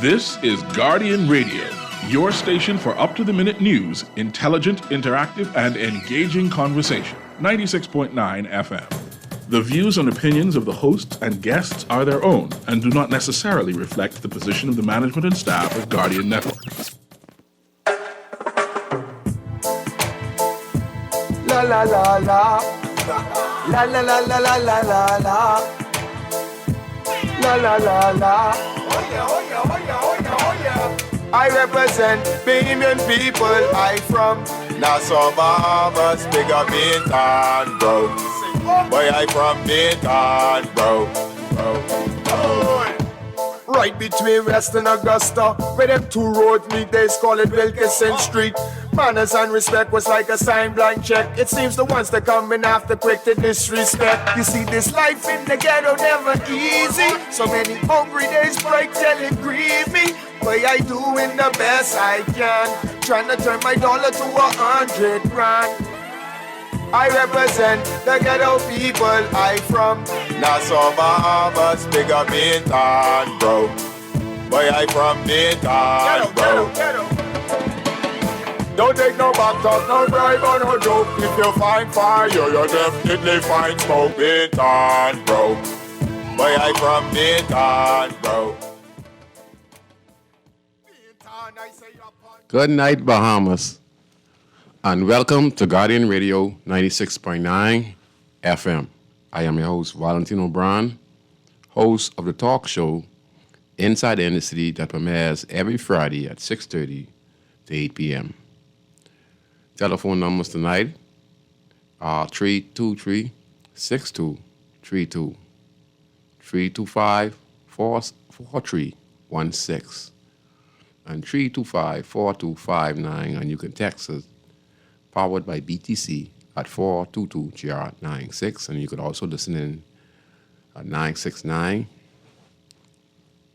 This is Guardian Radio, your station for up-to-the-minute news, intelligent, interactive, and engaging conversation. 96.9 FM. The views and opinions of the hosts and guests are their own and do not necessarily reflect the position of the management and staff of Guardian Network. La la la la. La la la la la la la la. La la la la. Oh yeah, oh yeah, oh yeah, oh yeah, oh yeah. I represent Bahamian people. I from Nassau, Bahamas, big up Bintan, bro. Boy, I from Bintan, bro. Right between West and Augusta, where them two roads meet, they call it Wilkinson Street. Manners and respect was like a sign blank check. It seems the ones that coming after quick to disrespect. You see, this life in the ghetto never easy. So many hungry days break till it grieve me. But I doing the best I can, trying to turn my dollar to 100 grand. I represent the ghetto people. I from Nassau, Bahamas, big up Bintan, bro. Boy, I from Bintan, bro. Don't take no back talk, no bribe or no joke. If you find fire, you definitely find smoke. Bintan, bro. Boy, I from Bintan, bro. Good night, Bahamas. And welcome to Guardian Radio 96.9 FM. I am your host, Valentino, host of the talk show Inside the Inner City that premieres every Friday at 6:30 to 8 p.m. Telephone numbers tonight are 323-6232, 325-4316, and 325-4259, and you can text us powered by BTC at 422-GR96, and you could also listen in at 969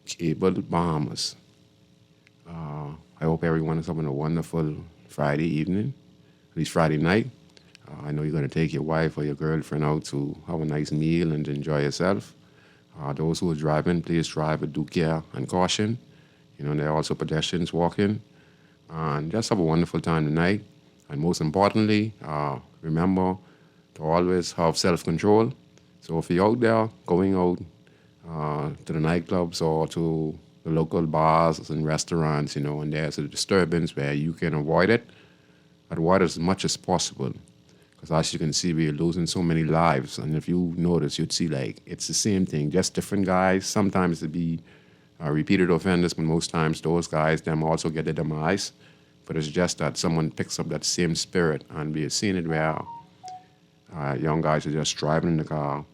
Cable Bahamas. I hope everyone is having a wonderful Friday evening, at least Friday night. I know you're going to take your wife or your girlfriend out to have a nice meal and enjoy yourself. Those who are driving, please drive with due care and caution. You know, there are also pedestrians walking. And just have a wonderful time tonight. And most importantly, remember to always have self-control. So if you're out there going out to the nightclubs or to the local bars and restaurants, you know, and there's a disturbance where you can avoid it as much as possible. Because as you can see, we're losing so many lives. And if you notice, you'd see like it's the same thing, just different guys. Sometimes it be repeated offenders, but most times those guys, them also get their demise. But it's just that someone picks up that same spirit, and we've seen it where young guys are just driving in the car,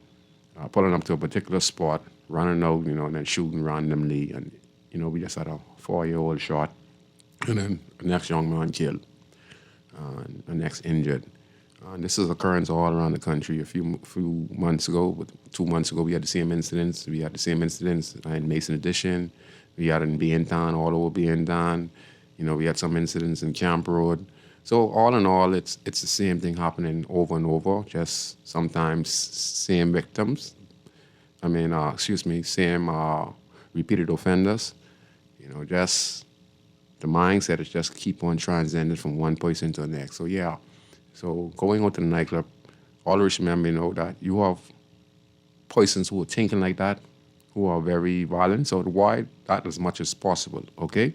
pulling up to a particular spot, running out, you know, and then shooting randomly. And, you know, we just had a 4-year-old shot, and then the next young man killed, and the next injured. And this is occurrence all around the country. A few months ago, 2 months ago, we had the same incidents. We had the same incidents in Mason Addition. We had it in Bintan, all over Bintan. You know, we had some incidents in Camp Road. So all in all, it's the same thing happening over and over, just sometimes same victims. Same repeated offenders. You know, just the mindset is just keep on transcending from one person to the next. So yeah, so going out to the nightclub, always remember, you know, that you have persons who are thinking like that, who are very violent. So avoid that as much as possible, okay?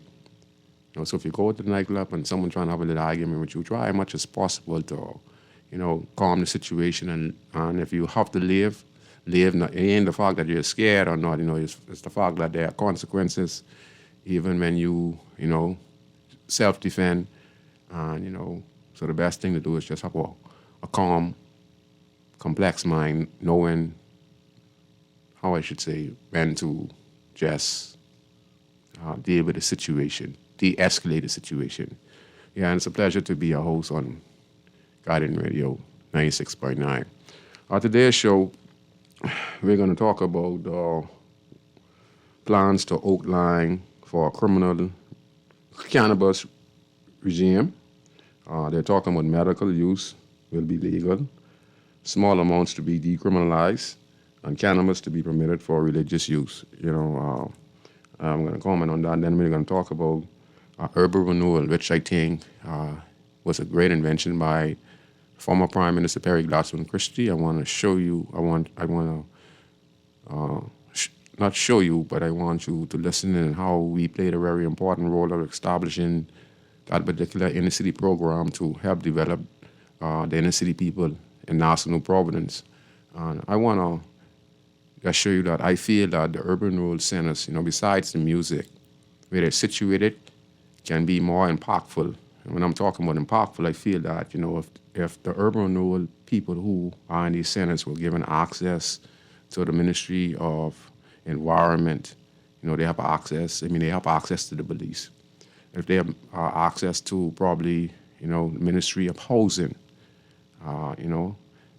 You know, so if you go to the nightclub and someone trying to have a little argument with you, try as much as possible to, you know, calm the situation. And if you have to leave. It ain't the fact that you're scared or not, you know, it's the fact that there are consequences even when you know, self-defend. And, you know, so the best thing to do is just have a calm, complex mind, knowing how I should say, when to just deal with the situation. De-escalate the situation. Yeah, and it's a pleasure to be your host on Guardian Radio 96.9. Today's show, we're going to talk about plans to outline for a criminal cannabis regime. They're talking about medical use will be legal, small amounts to be decriminalized, and cannabis to be permitted for religious use. You know, I'm going to comment on that, and then we're going to talk about urban renewal, which I think was a great invention by former Prime Minister Perry Glassman Christie. I want to show you, not show you, but I want you to listen in how we played a very important role of establishing that particular inner city program to help develop the inner city people in Nassau, New Providence. And I want to just show you that I feel that the urban rural centers, besides the music, where they're situated, can be more impactful. And when I'm talking about impactful, I feel that, if the urban rural people who are in these centers were given access to the Ministry of Environment, they have access to the police. If they have access to probably, Ministry of Housing,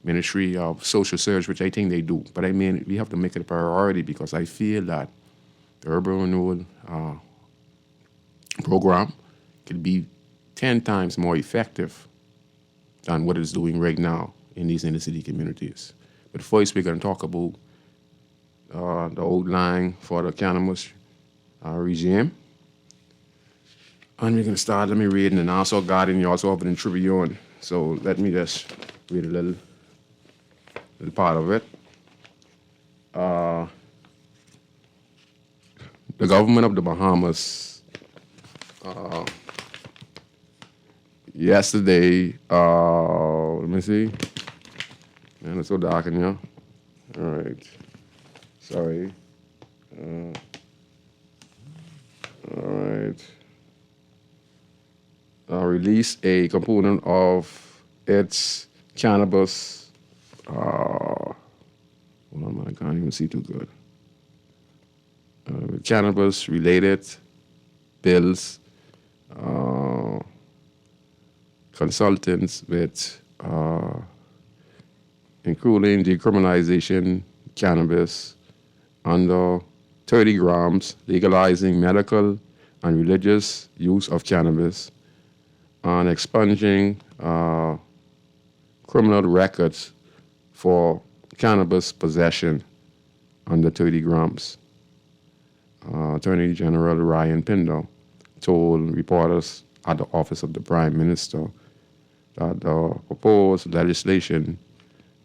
Ministry of Social Service, which I think they do. But I mean, we have to make it a priority because I feel that the urban renewal program could be 10 times more effective than what it's doing right now in these inner city communities. But first, we're going to talk about the outline for the cannabis regime. And we're going to start, let me read in the Nassau Guardian. You also have it in Tribune. So let me just read a little part of it. The government of the Bahamas yesterday, let me see. Man, it's so dark in here. All right. Sorry. All right. Released a component of its cannabis. Hold on, man, I can't even see too good. Cannabis-related bills, consultants with including decriminalization cannabis under 30 grams, legalizing medical and religious use of cannabis, and expunging criminal records for cannabis possession under 30 grams. Attorney General Ryan Pinder told reporters at the office of the Prime Minister that the proposed legislation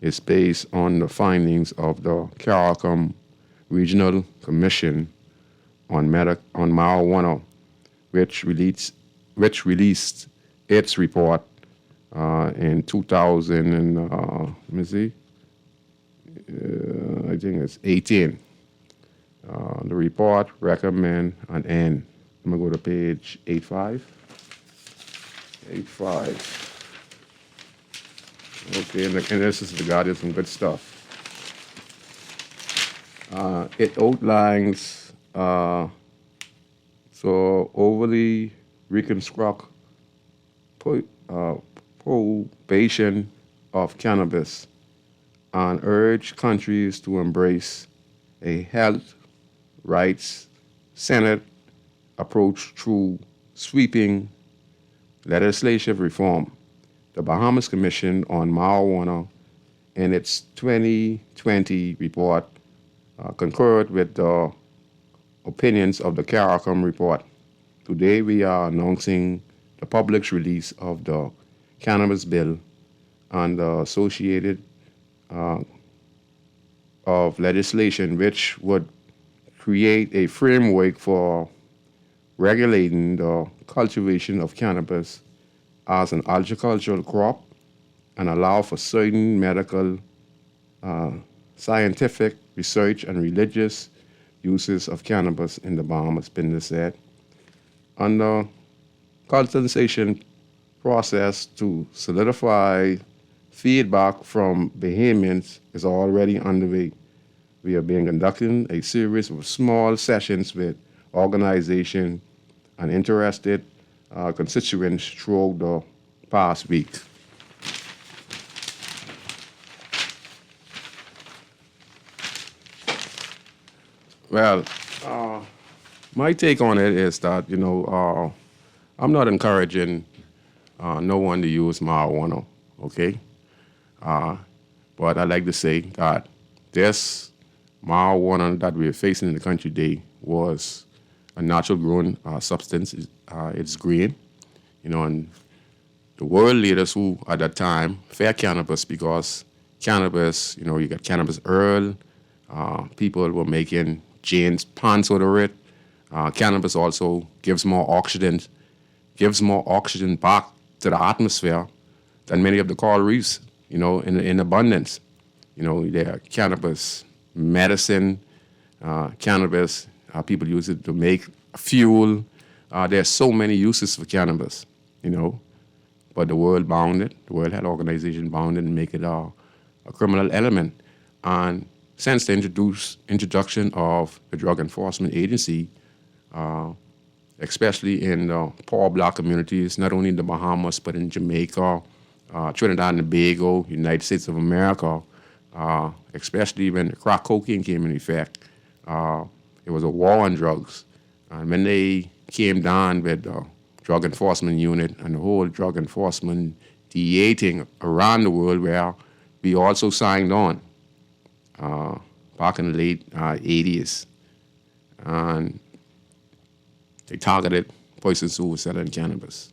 is based on the findings of the CARICOM Regional Commission on Marijuana, which released its report in 2000 and let me see, I think it's 18. The report recommend an end. I'm gonna go to page 85. 85. Okay, and this is the Guardian, some good stuff. It outlines so overly reconstruct prohibition of cannabis and urge countries to embrace a health rights centered approach through sweeping legislative reform. The Bahamas Commission on Marijuana, in its 2020 report, concurred with the opinions of the CARICOM report. Today, we are announcing the public's release of the cannabis bill and the associated of legislation which would create a framework for regulating the cultivation of cannabis as an agricultural crop and allow for certain medical, scientific research and religious uses of cannabis in the Bahamas, Pinder said. And the consultation process to solidify feedback from Bahamians is already underway. We have been conducting a series of small sessions with organizations and interested constituents throughout the past week. Well, my take on it is that, I'm not encouraging no one to use marijuana, okay? But I'd like to say that this marijuana that we're facing in the country today was a natural grown substance. It's green, and the world leaders who at that time fear cannabis because cannabis, you got cannabis Earl, people were making Jane's pants out of it. Cannabis also gives more oxygen back to the atmosphere than many of the coral reefs, in abundance. There are cannabis medicine, cannabis, people use it to make fuel. There's so many uses for cannabis, but the world bound it. The World Health Organization bound it and make it a criminal element. And since the introduction of the Drug Enforcement Agency, especially in the poor black communities, not only in the Bahamas, but in Jamaica, Trinidad and Tobago, United States of America, especially when crack cocaine came into effect, it was a war on drugs. And when they came down with the Drug Enforcement Unit and the whole drug enforcement DEA thing around the world, where we also signed on back in the late 80s. And they targeted persons who were selling cannabis.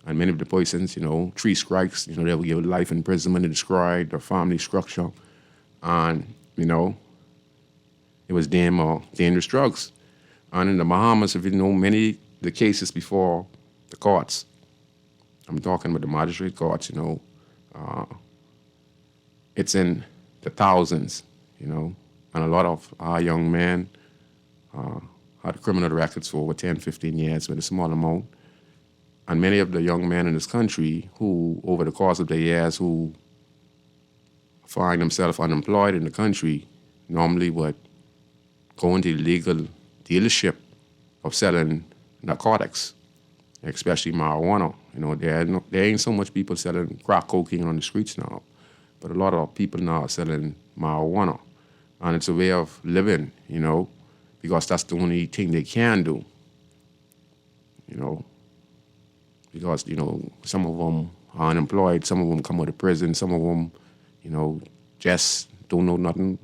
And many of the persons, 3 strikes, they would give life imprisonment to describe their family structure. And, it was damn dangerous drugs. And in the Bahamas, if you know many the cases before the courts, I'm talking about the magistrate courts, it's in the thousands, and a lot of our young men had criminal records for over 10, 15 years with a small amount. And many of the young men in this country who, over the course of their years, who find themselves unemployed in the country, normally would go into illegal dealership of selling narcotics, especially marijuana. There ain't so much people selling crack cocaine on the streets now, but a lot of people now are selling marijuana. And it's a way of living, because that's the only thing they can do, because, some of them are unemployed, some of them come out of prison, some of them, just don't know nothing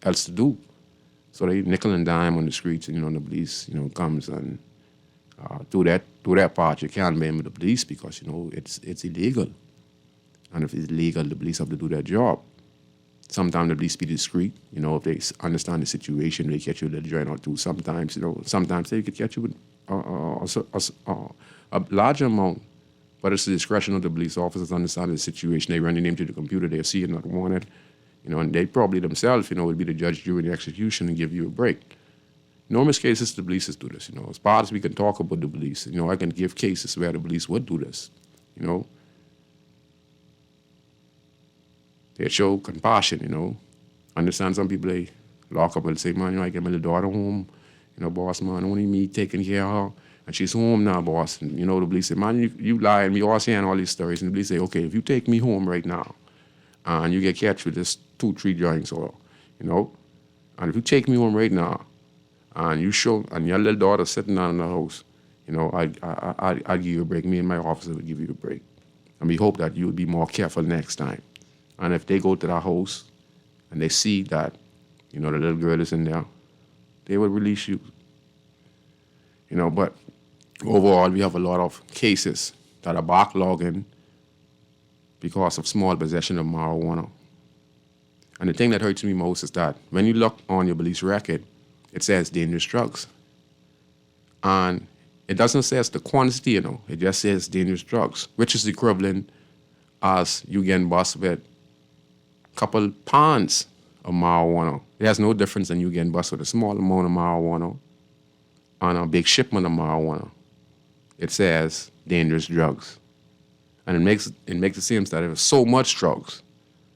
else to do. So they nickel and dime on the streets, and the police, comes and do that part. You can't blame the police because, it's illegal. And if it's illegal, the police have to do their job. Sometimes the police be discreet, if they understand the situation, they catch you with a joint or two. Sometimes, sometimes they could catch you with a larger amount, but it's the discretion of the police officers to understand the situation. They run the name to the computer, they see it not wanted, and they probably themselves, would be the judge during the execution and give you a break. In numerous cases, the police do this, as far as we can talk about the police, I can give cases where the police would do this, They show compassion, Understand some people, they lock up and say, man, I get my little daughter home, boss, man, only me taking care of her. And she's home now, boss. And, the police say, man, you lie. And we all saying all these stories. And the police say, okay, if you take me home right now and you get catch with this 2-3 joints or, and if you take me home right now and you show, and your little daughter sitting down in the house, I'll give you a break. Me and my officer will give you a break. And we hope that you'll be more careful next time. And if they go to that house and they see that, the little girl is in there, they will release you. But overall, we have a lot of cases that are backlogging because of small possession of marijuana. And the thing that hurts me most is that when you look on your police record, it says dangerous drugs. And it doesn't say it's the quantity, it just says dangerous drugs, which is equivalent as you getting busted with a couple pounds of marijuana. There's no difference than you getting busted with a small amount of marijuana on a big shipment of marijuana. It says dangerous drugs. And it makes it seem that there's so much drugs.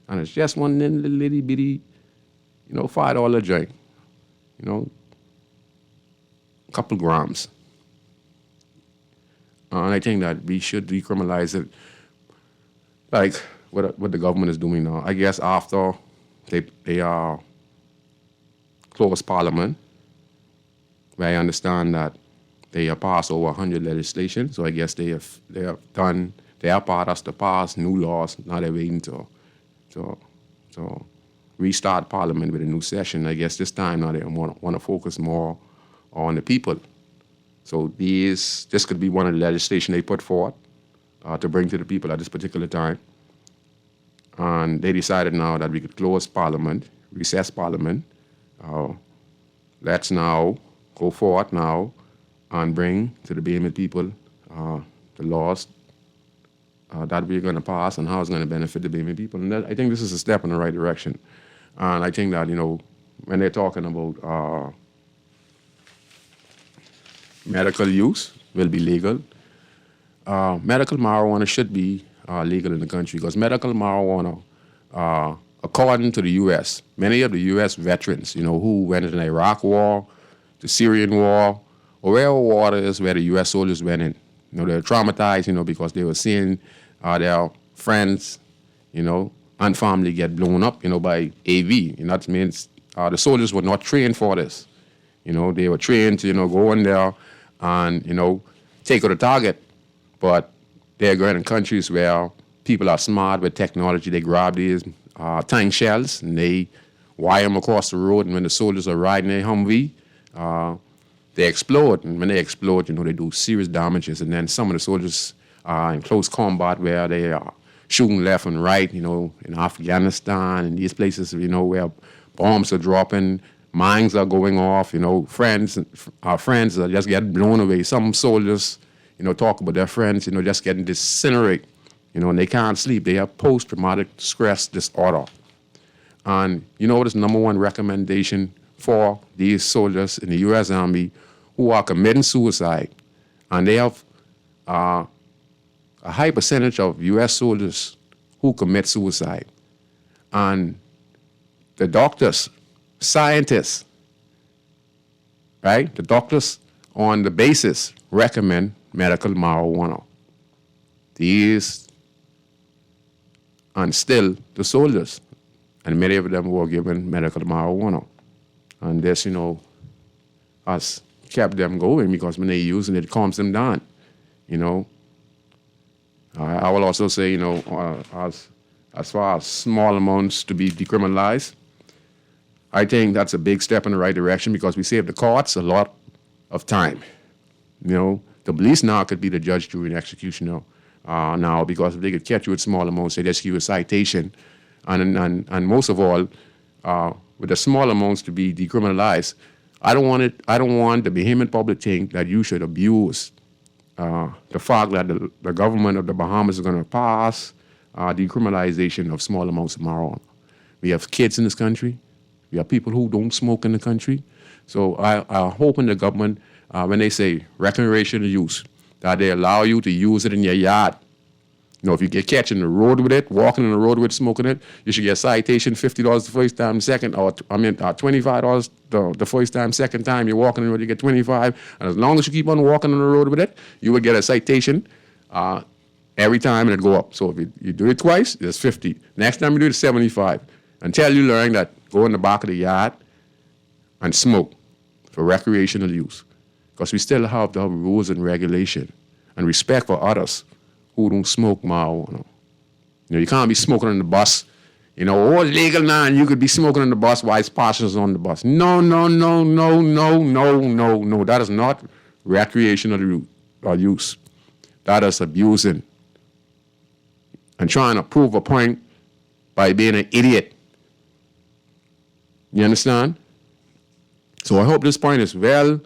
And it's just one little bitty, $5 joint. A couple grams. And I think that we should decriminalize it, like what the government is doing now. I guess after they closed Parliament, where I understand that they have passed over 100 legislation. So I guess they have done their part as to pass new laws. Now they're waiting to restart Parliament with a new session. I guess this time now they want to focus more on the people So this could be one of the legislation they put forward to bring to the people at this particular time. And they decided now that we could close Parliament, recess Parliament. Let's now go forward now and bring to the Bahamian people the laws that we're going to pass and how it's going to benefit the Bahamian people. And I think this is a step in the right direction. And I think that, when they're talking about medical use will be legal, medical marijuana should be legal in the country because medical marijuana, according to the U.S., many of the U.S. veterans, who went in the Iraq War, the Syrian War, or wherever war is where the U.S. soldiers went in, they're traumatized, because they were seeing their friends, and family get blown up, by AV. That means the soldiers were not trained for this. They were trained to, go in there and, take out a target. But they're going in countries where people are smart with technology. They grab these tank shells and they wire them across the road. And when the soldiers are riding their Humvee, they explode. And when they explode, they do serious damages. And then some of the soldiers are in close combat where they are shooting left and right, in Afghanistan and these places, where bombs are dropping, mines are going off, our friends are just getting blown away. Some soldiers, talk about their friends, just getting disintegrated, and they can't sleep. They have post-traumatic stress disorder. And what is number one recommendation for these soldiers in the U.S. Army who are committing suicide? And they have a high percentage of U.S. soldiers who commit suicide. And the doctors, scientists, right? The doctors on the basis recommend medical marijuana. These, and still the soldiers, and many of them were given medical marijuana. And this, has kept them going because when they're using it, it calms them down, I will also say, as far as small amounts to be decriminalized, I think that's a big step in the right direction because we save the courts a lot of time. The police now could be the judge, jury, and executioner now because if they could catch you with small amounts, they just give you a citation. And most of all, with the small amounts to be decriminalized, I don't want the Bahamian public to think that you should abuse the fact that the government of the Bahamas is going to pass decriminalization of small amounts of marijuana. We have kids in this country. We have people who don't smoke in the country. So I hope in the government, when they say recreational use, that they allow you to use it in your yard. If you get catch in the road with it, walking in the road with it, smoking it, you should get a citation, $50 the first time, $25 the first time, second time you're walking in the road, you get $25. And as long as you keep on walking on the road with it, you will get a citation every time and it'll go up. So if you do it twice, it's $50. Next time you do it, $75. Until you learn that, go in the back of the yard and smoke for recreational use. Because we still have to have rules and regulation and respect for others who don't smoke marijuana. You can't be smoking on the bus. Oh, it's legal now, and you could be smoking on the bus while it's passengers on the bus. No. That is not recreational use. That is abusing and trying to prove a point by being an idiot. You understand? So I hope this point is well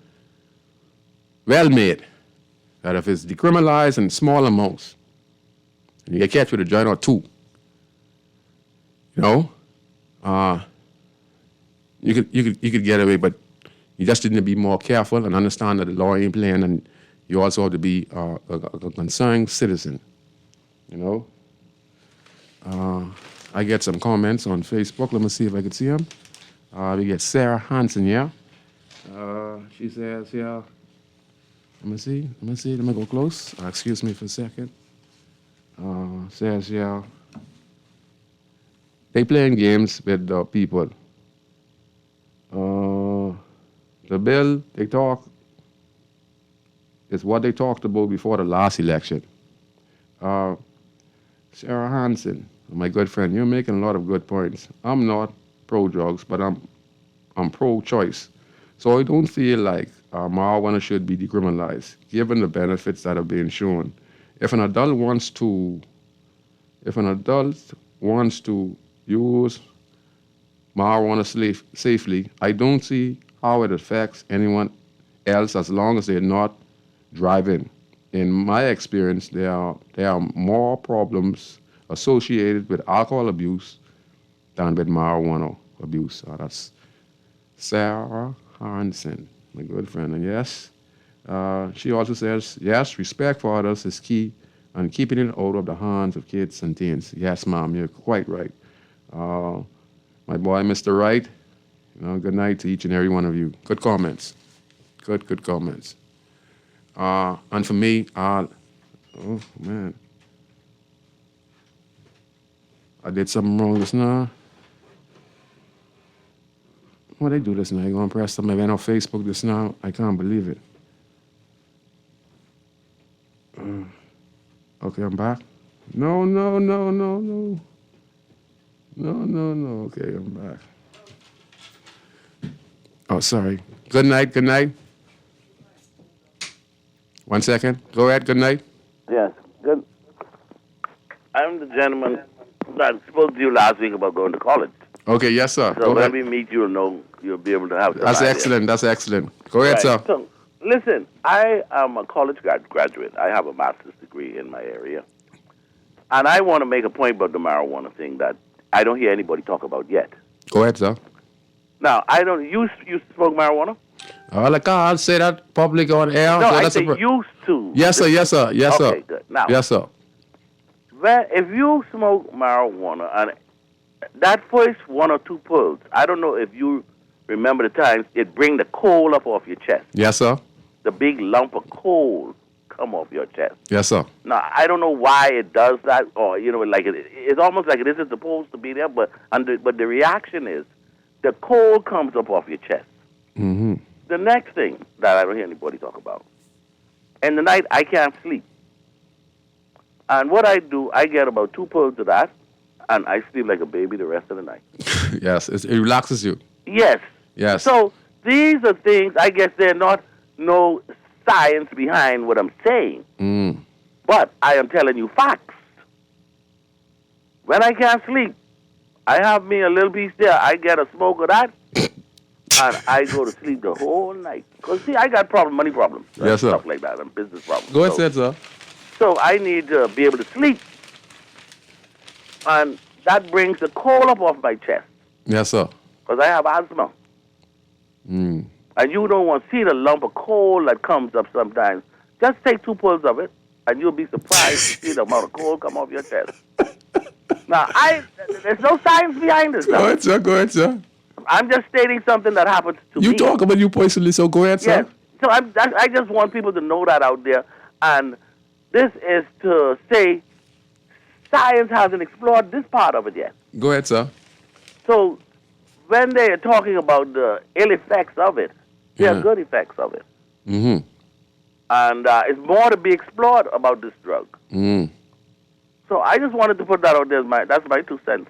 made. That if it's decriminalized in small amounts, and you get catch with a joint or two, you could get away, but you just need to be more careful and understand that the law ain't playing, and you also have to be a concerned citizen. I get some comments on Facebook. Let me see if I can see them. We get Sarah Hansen here. She says, yeah. Let me see. Let me go close. Excuse me for a second. Says, yeah. They playing games with the people. The bill they talk is what they talked about before the last election. Sarah Hansen, my good friend, you're making a lot of good points. I'm not pro-drugs, but I'm pro-choice. So I don't feel like marijuana should be decriminalized, given the benefits that are being shown. If an adult wants to, if an adult wants to use marijuana safely, I don't see how it affects anyone else as long as they're not driving. In my experience, there are more problems associated with alcohol abuse than with marijuana abuse. That's Sarah Hansen, my good friend. And yes, she also says, yes, respect for others is key and keeping it out of the hands of kids and teens. Yes, ma'am, you're quite right. My boy, Mr. Wright, good night to each and every one of you. Good comments. Good comments. And for me, oh, man. I did something wrong just now. Why they do this now? You gonna press something on Facebook just now? I can't believe it. Okay, I'm back. No. Okay, I'm back. Oh, sorry. Good night. 1 second. Go ahead. Good night. Yes, good. I'm the gentleman that spoke to you last week about going to college. Okay, yes, sir. So when we meet, you'll be able to have. That's excellent. That's excellent. Go ahead, sir. So, listen, I am a college graduate. I have a master's degree in my area, and I want to make a point about the marijuana thing that I don't hear anybody talk about yet. Go ahead, sir. Now, I don't. You smoke marijuana? I can't say that public on air. No, so I say used to. Yes, sir. Okay, good. Now, yes, sir. If you smoke marijuana and that first 1 or 2 pulls, I don't know if you remember the times it bring the coal up off your chest. Yes, sir. The big lump of coal come off your chest. Yes, sir. Now, I don't know why it does that, or, like it's almost like it isn't supposed to be there, but the reaction is the coal comes up off your chest. Mm-hmm. The next thing that I don't hear anybody talk about, in the night, I can't sleep. And what I do, I get about 2 pulls of that, and I sleep like a baby the rest of the night. Yes, it relaxes you. Yes. Yes. So these are things, I guess they're not no science behind what I'm saying. Mm. But I am telling you facts. When I can't sleep, I have me a little piece there. I get a smoke of that, and I go to sleep the whole night. Because, see, I got money problems. Yes, sir. Stuff like that, and business problems. Go ahead, sir. So I need to be able to sleep. And that brings the coal up off my chest. Yes, sir. Because I have asthma. Mm. And you don't want to see the lump of coal that comes up sometimes. Just take 2 pulls of it, and you'll be surprised to see the amount of coal come off your chest. Now, there's no science behind this. Go ahead, sir. I'm just stating something that happens to me. You talk about you personally, so go ahead, sir. Yes. So I just want people to know that out there. And this is to say science hasn't explored this part of it yet. Go ahead, sir. So when they are talking about the ill effects of it, there are good effects of it. Mm-hmm. And it's more to be explored about this drug. Mm. So I just wanted to put that out there. That's my 2 cents.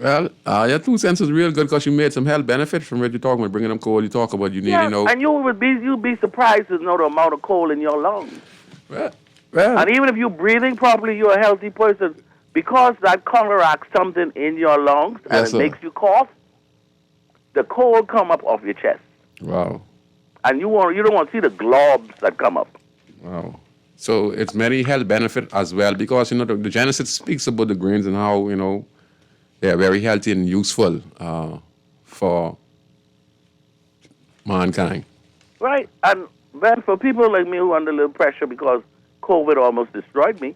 Well, your 2 cents is real good because you made some health benefit from what you're talking about, bringing them coal. You talk about you need, and you'd be surprised to know the amount of coal in your lungs. Well. And even if you're breathing properly, you're a healthy person. Because that counteracts something in your lungs and it makes you cough, the coal come up off your chest. Wow. And you don't want to see the globs that come up. Wow. So it's many health benefit as well because, the Genesis speaks about the grains and how, they're very healthy and useful for mankind. Right. And then for people like me who are under a little pressure because COVID almost destroyed me,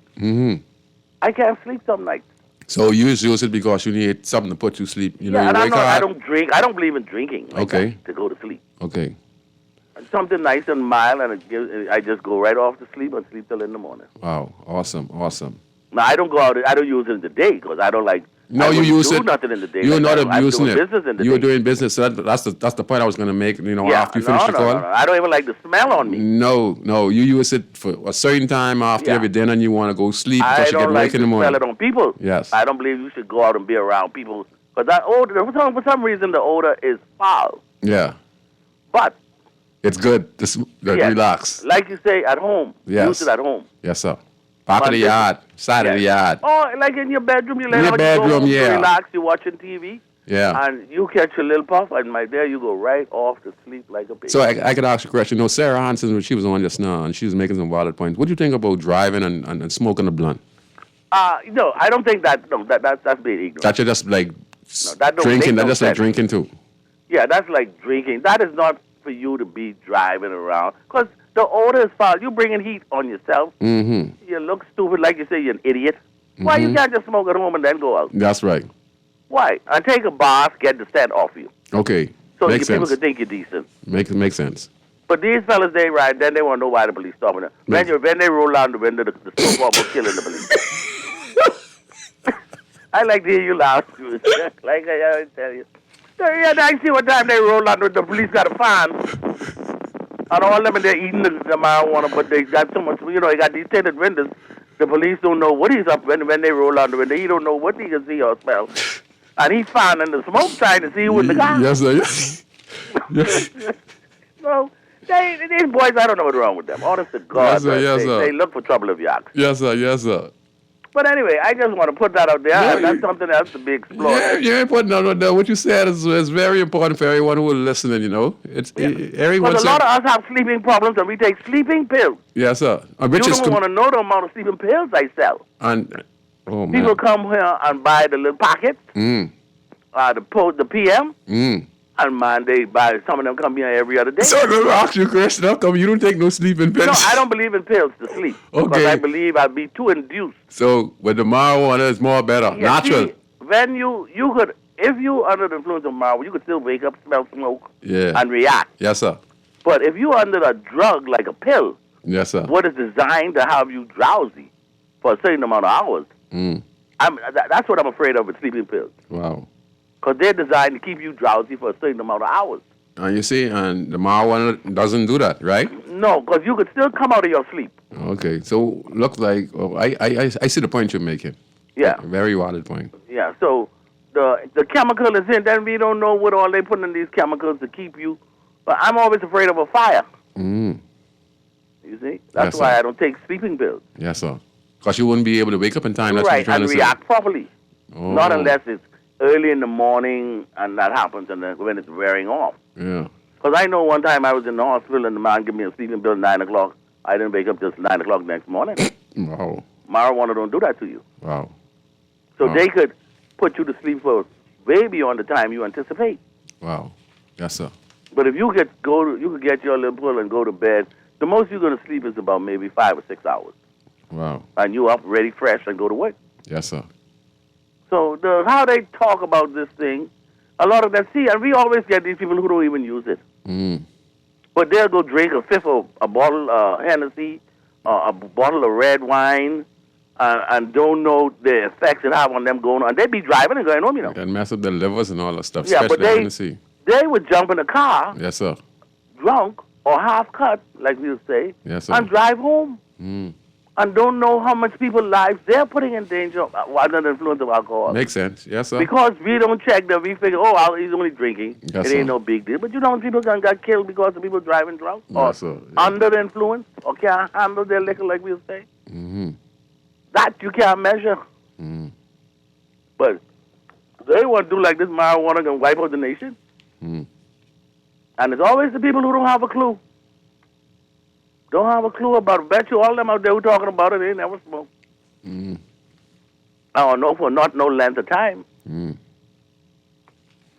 I can't sleep some nights. So you use it because you need something to put you to sleep. And I don't drink. I don't believe in drinking to go to sleep. Okay. Something nice and mild, and I just go right off to sleep and sleep till in the morning. Wow. Awesome. Now, I don't go out. I don't use it in the day because I don't like. No, you use it. Nothing in the day. You're not abusing it. Business in the You're day. doing business. So that's the point I was going to make. After you finish the call. No. I don't even like the smell on me. No. You use it for a certain time after every dinner, and you want to go sleep because you get awake in the morning. I don't like to smell it on people. Yes. I don't believe you should go out and be around people because that odor. For some reason, the odor is foul. Yeah. But It's good to Yes. relax. Like you say, at home. Yes. Use it at home. Yes, sir. Back of But the this- yard, side of the yard. Or like in your bedroom, you lay In your down, you go bedroom, home, you yeah. relax, you're watching TV, Yeah. and you catch a little puff, and there you go right off to sleep like a baby. So I could ask you a question. You know, Sarah Hansen, when she was on just now, and she was making some valid points. What do you think about driving and smoking a blunt? No, I don't think that. No, that's being ignorant. That you're just like that don't drinking. make no That's just like sense. drinking too. Yeah, that's like drinking. That is not for you to be driving around. Because the odor is foul. You're bringing heat on yourself. Mm-hmm. You look stupid, like you say, you're an idiot. Why you can't just smoke at home and then go out? That's right. Why? And take a bath, get the scent off you. Okay. So Makes people sense. can think you're decent. Makes sense. But these fellas, they ride, then they want to know why the police stopping them. When they roll down the window, the smoke almost killing the police. I like to hear you laugh, Scrooge. Like I tell you. So, yeah, I see what time they roll down, the police got a fine. And all them, and they're eating the marijuana, but they got so much, they got these tinted windows. The police don't know what he's up when they roll down the window. He don't know what he can see or smell. And he's finding the smoke trying to see who in the car. Yes, sir. Yes. So, these boys, I don't know what's wrong with them. Honest to God, Yes, sir, yes, sir. they look for trouble if you ask. Yes, sir. Yes, sir. But anyway, I just want to put that out there. Yeah, That's something else to be explored. Yeah, you're important. No, what you said is very important for everyone who is listening. You know, it's everyone. Because a lot of us have sleeping problems, and we take sleeping pills. Yes, sir. You don't want to know the amount of sleeping pills I sell. And oh man, People come here and buy the little packets, the PM, and man, they buy. Some of them come here every other day. So let me ask you a question. How come you don't take no sleeping pills? No, I don't believe in pills to sleep. Okay. Because I believe I'll be too induced. So with the marijuana, it's more better, Yeah, natural. see, when you could, if you under the influence of marijuana, you could still wake up, smell smoke, Yeah. and react. Yes, sir. But if you under a drug like a pill, Yes, sir. what is designed to have you drowsy for a certain amount of hours, that's what I'm afraid of with sleeping pills. Wow. Because they're designed to keep you drowsy for a certain amount of hours. And you see, and the marijuana doesn't do that, right? No, because you could still come out of your sleep. Okay. So look like I see the point you're making. Yeah. Very valid point. Yeah, so the chemical is in, then we don't know what all they put in these chemicals to keep you. But I'm always afraid of a fire. You see? That's Yes, why sir. I don't take sleeping pills. Yes, sir. Because you wouldn't be able to wake up in time. That's what Right, you're trying and to react properly. Oh. Not unless it's early in the morning and that happens and then when it's wearing off. say. Yeah. Because I know one time I was in the hospital and the man gave me a sleeping pill at 9 o'clock. I didn't wake up till 9 o'clock next morning. Wow. Marijuana don't do that to you. Wow. So Wow. they could put you to sleep for way beyond the time you anticipate. Wow. Yes, sir. But if you could get your little pill and go to bed, the most you're going to sleep is about maybe 5 or 6 hours. Wow. And you up, ready, fresh, and go to work. Yes, sir. So how they talk about this thing, a lot of them, see, and we always get these people who don't even use it. But they'll go drink a fifth of a bottle of Hennessy, a bottle of red wine, and don't know the effects it have on them going on. And they be driving and going home, you know. Can mess up their livers and all that stuff. Yeah, but especially Hennessy. they would jump in a car, Yes, sir. drunk or half cut, like we would say, Yes, sir. and drive home. And don't know how much people's lives they're putting in danger under the influence of alcohol. Makes sense. Yes, sir. Because we don't check that, we figure, he's only drinking. Yes, it ain't sir. no big deal. But you know, people got killed because of people driving drunk or Yes, sir. Yeah. under the influence or can't handle their liquor, like we say. That you can't measure. But they want to do like this marijuana and wipe out the nation. And it's always the people who don't have a clue. Don't have a clue about it. Bet you all them out there who talking about it, they never smoke. I don't know for not no length of time.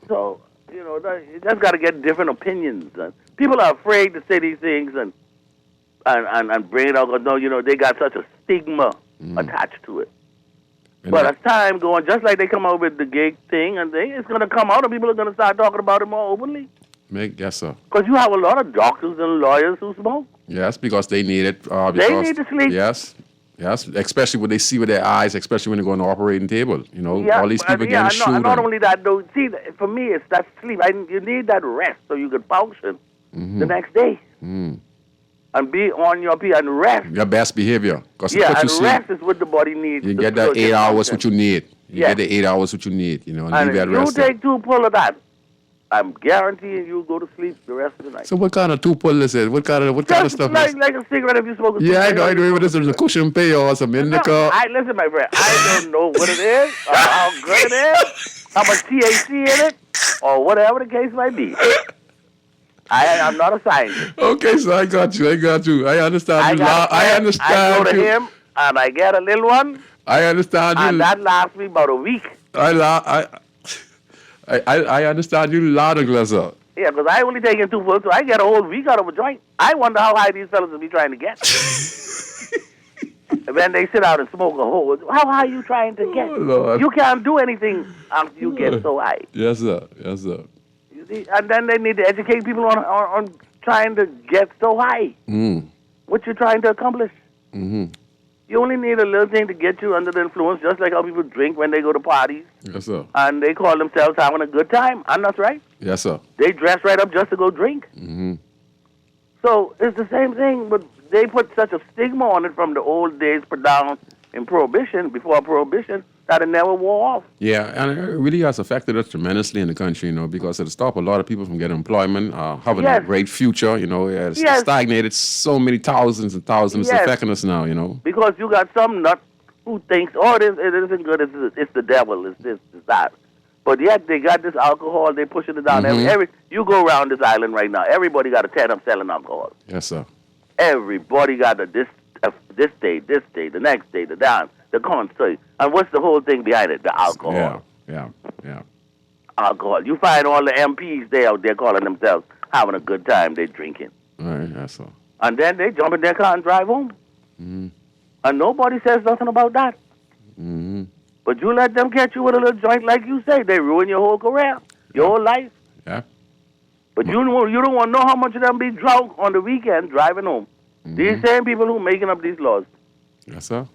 So, you just got to get different opinions. And people are afraid to say these things and bring it out. 'Cause no, they got such a stigma attached to it. But as time going, just like they come out with the gay thing, and it's going to come out, and people are going to start talking about it more openly. Yes, sir. Because you have a lot of doctors and lawyers who smoke. Yes, because they need it. They need to sleep. Yes. Yes, especially when they see with their eyes, especially when they go on the operating table. All these people getting shooting. Not only that, though. See, for me, it's that sleep. You need that rest so you can function the next day. And be on your feet and rest. Your best behavior. Yeah, and rest is what the body needs. You get that 8 hours what you need. You Yeah. get the 8 hours what you need, and And leave that if you rest. take 2 pull of that, I'm guaranteeing you'll go to sleep the rest of the night. So what kind of two-pull is it? What kind of stuff is like a cigarette if you smoke a Yeah, cigarette. I know this is a cushion pay or some indica. Listen, my friend, I don't know what it is, or how good it is, how much THC in it, or whatever the case might be. I'm not a scientist. Okay, so I got you. I understand you. I understand I go to you. him, and I get a little one, I understand you. and that lasts me about a week. I understand you loud and clear, sir. Yeah, because I only taking 2 pulls, so I get a whole week out of a joint. I wonder how high these fellas will be trying to get. When they sit out and smoke a whole, how high are you trying to get? Oh, Lord. You can't do anything until you get so high. Yes, sir. You see? And then they need to educate people on trying to get so high. What you're trying to accomplish. Mm-hmm. You only need a little thing to get you under the influence, just like how people drink when they go to parties. Yes, sir. And they call themselves having a good time. And that's right. Yes, sir. They dress right up just to go drink. Mm-hmm. So it's the same thing, but they put such a stigma on it from the old days down in Prohibition, before Prohibition, that it never wore off. Yeah, and it really has affected us tremendously in the country, because it stopped a lot of people from getting employment, having a great future, It has stagnated so many thousands and thousands. It's affecting us now, Because you got some nut who thinks, it isn't good, it's the devil, it's this, it's that. But yet they got this alcohol, they pushing it down. You go around this island right now, everybody got a tent up selling alcohol. Yes, sir. Everybody got this day, the next day, the down, the concert. And what's the whole thing behind it? The alcohol. Yeah. Alcohol. You find all the MPs they out there calling themselves having a good time. They drinking. All right, that's all. And then they jump in their car and drive home. Mm-hmm. And nobody says nothing about that. Mm-hmm. But you let them catch you with a little joint like you say, they ruin your whole career, your whole life. Yeah. But you don't want to know how much of them be drunk on the weekend driving home. Mm-hmm. These same people who making up these laws. Yes, sir.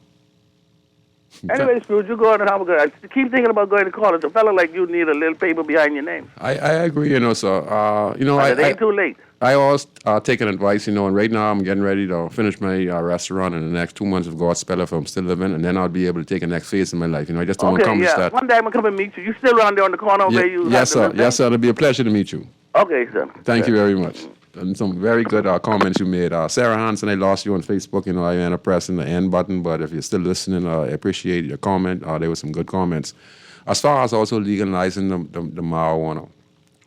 Anyway, Scrooge, you go on and have a good. I keep thinking about going to college. A fella like you need a little paper behind your name. I agree, sir. It ain't too late. I always take an advice, and right now I'm getting ready to finish my restaurant in the next 2 months of God's spell if I'm still living, and then I'll be able to take the next phase in my life. I just don't want to accomplish that. One day I'm going to come and meet you. You still around there on the corner where you... Yes, sir. Yes, sir. It'll be a pleasure to meet you. Okay, sir. Thank you very much. And some very good comments you made. Sarah Hansen, I lost you on Facebook. I ended up pressing the end button, but if you're still listening, I appreciate your comment. There were some good comments. As far as also legalizing the marijuana,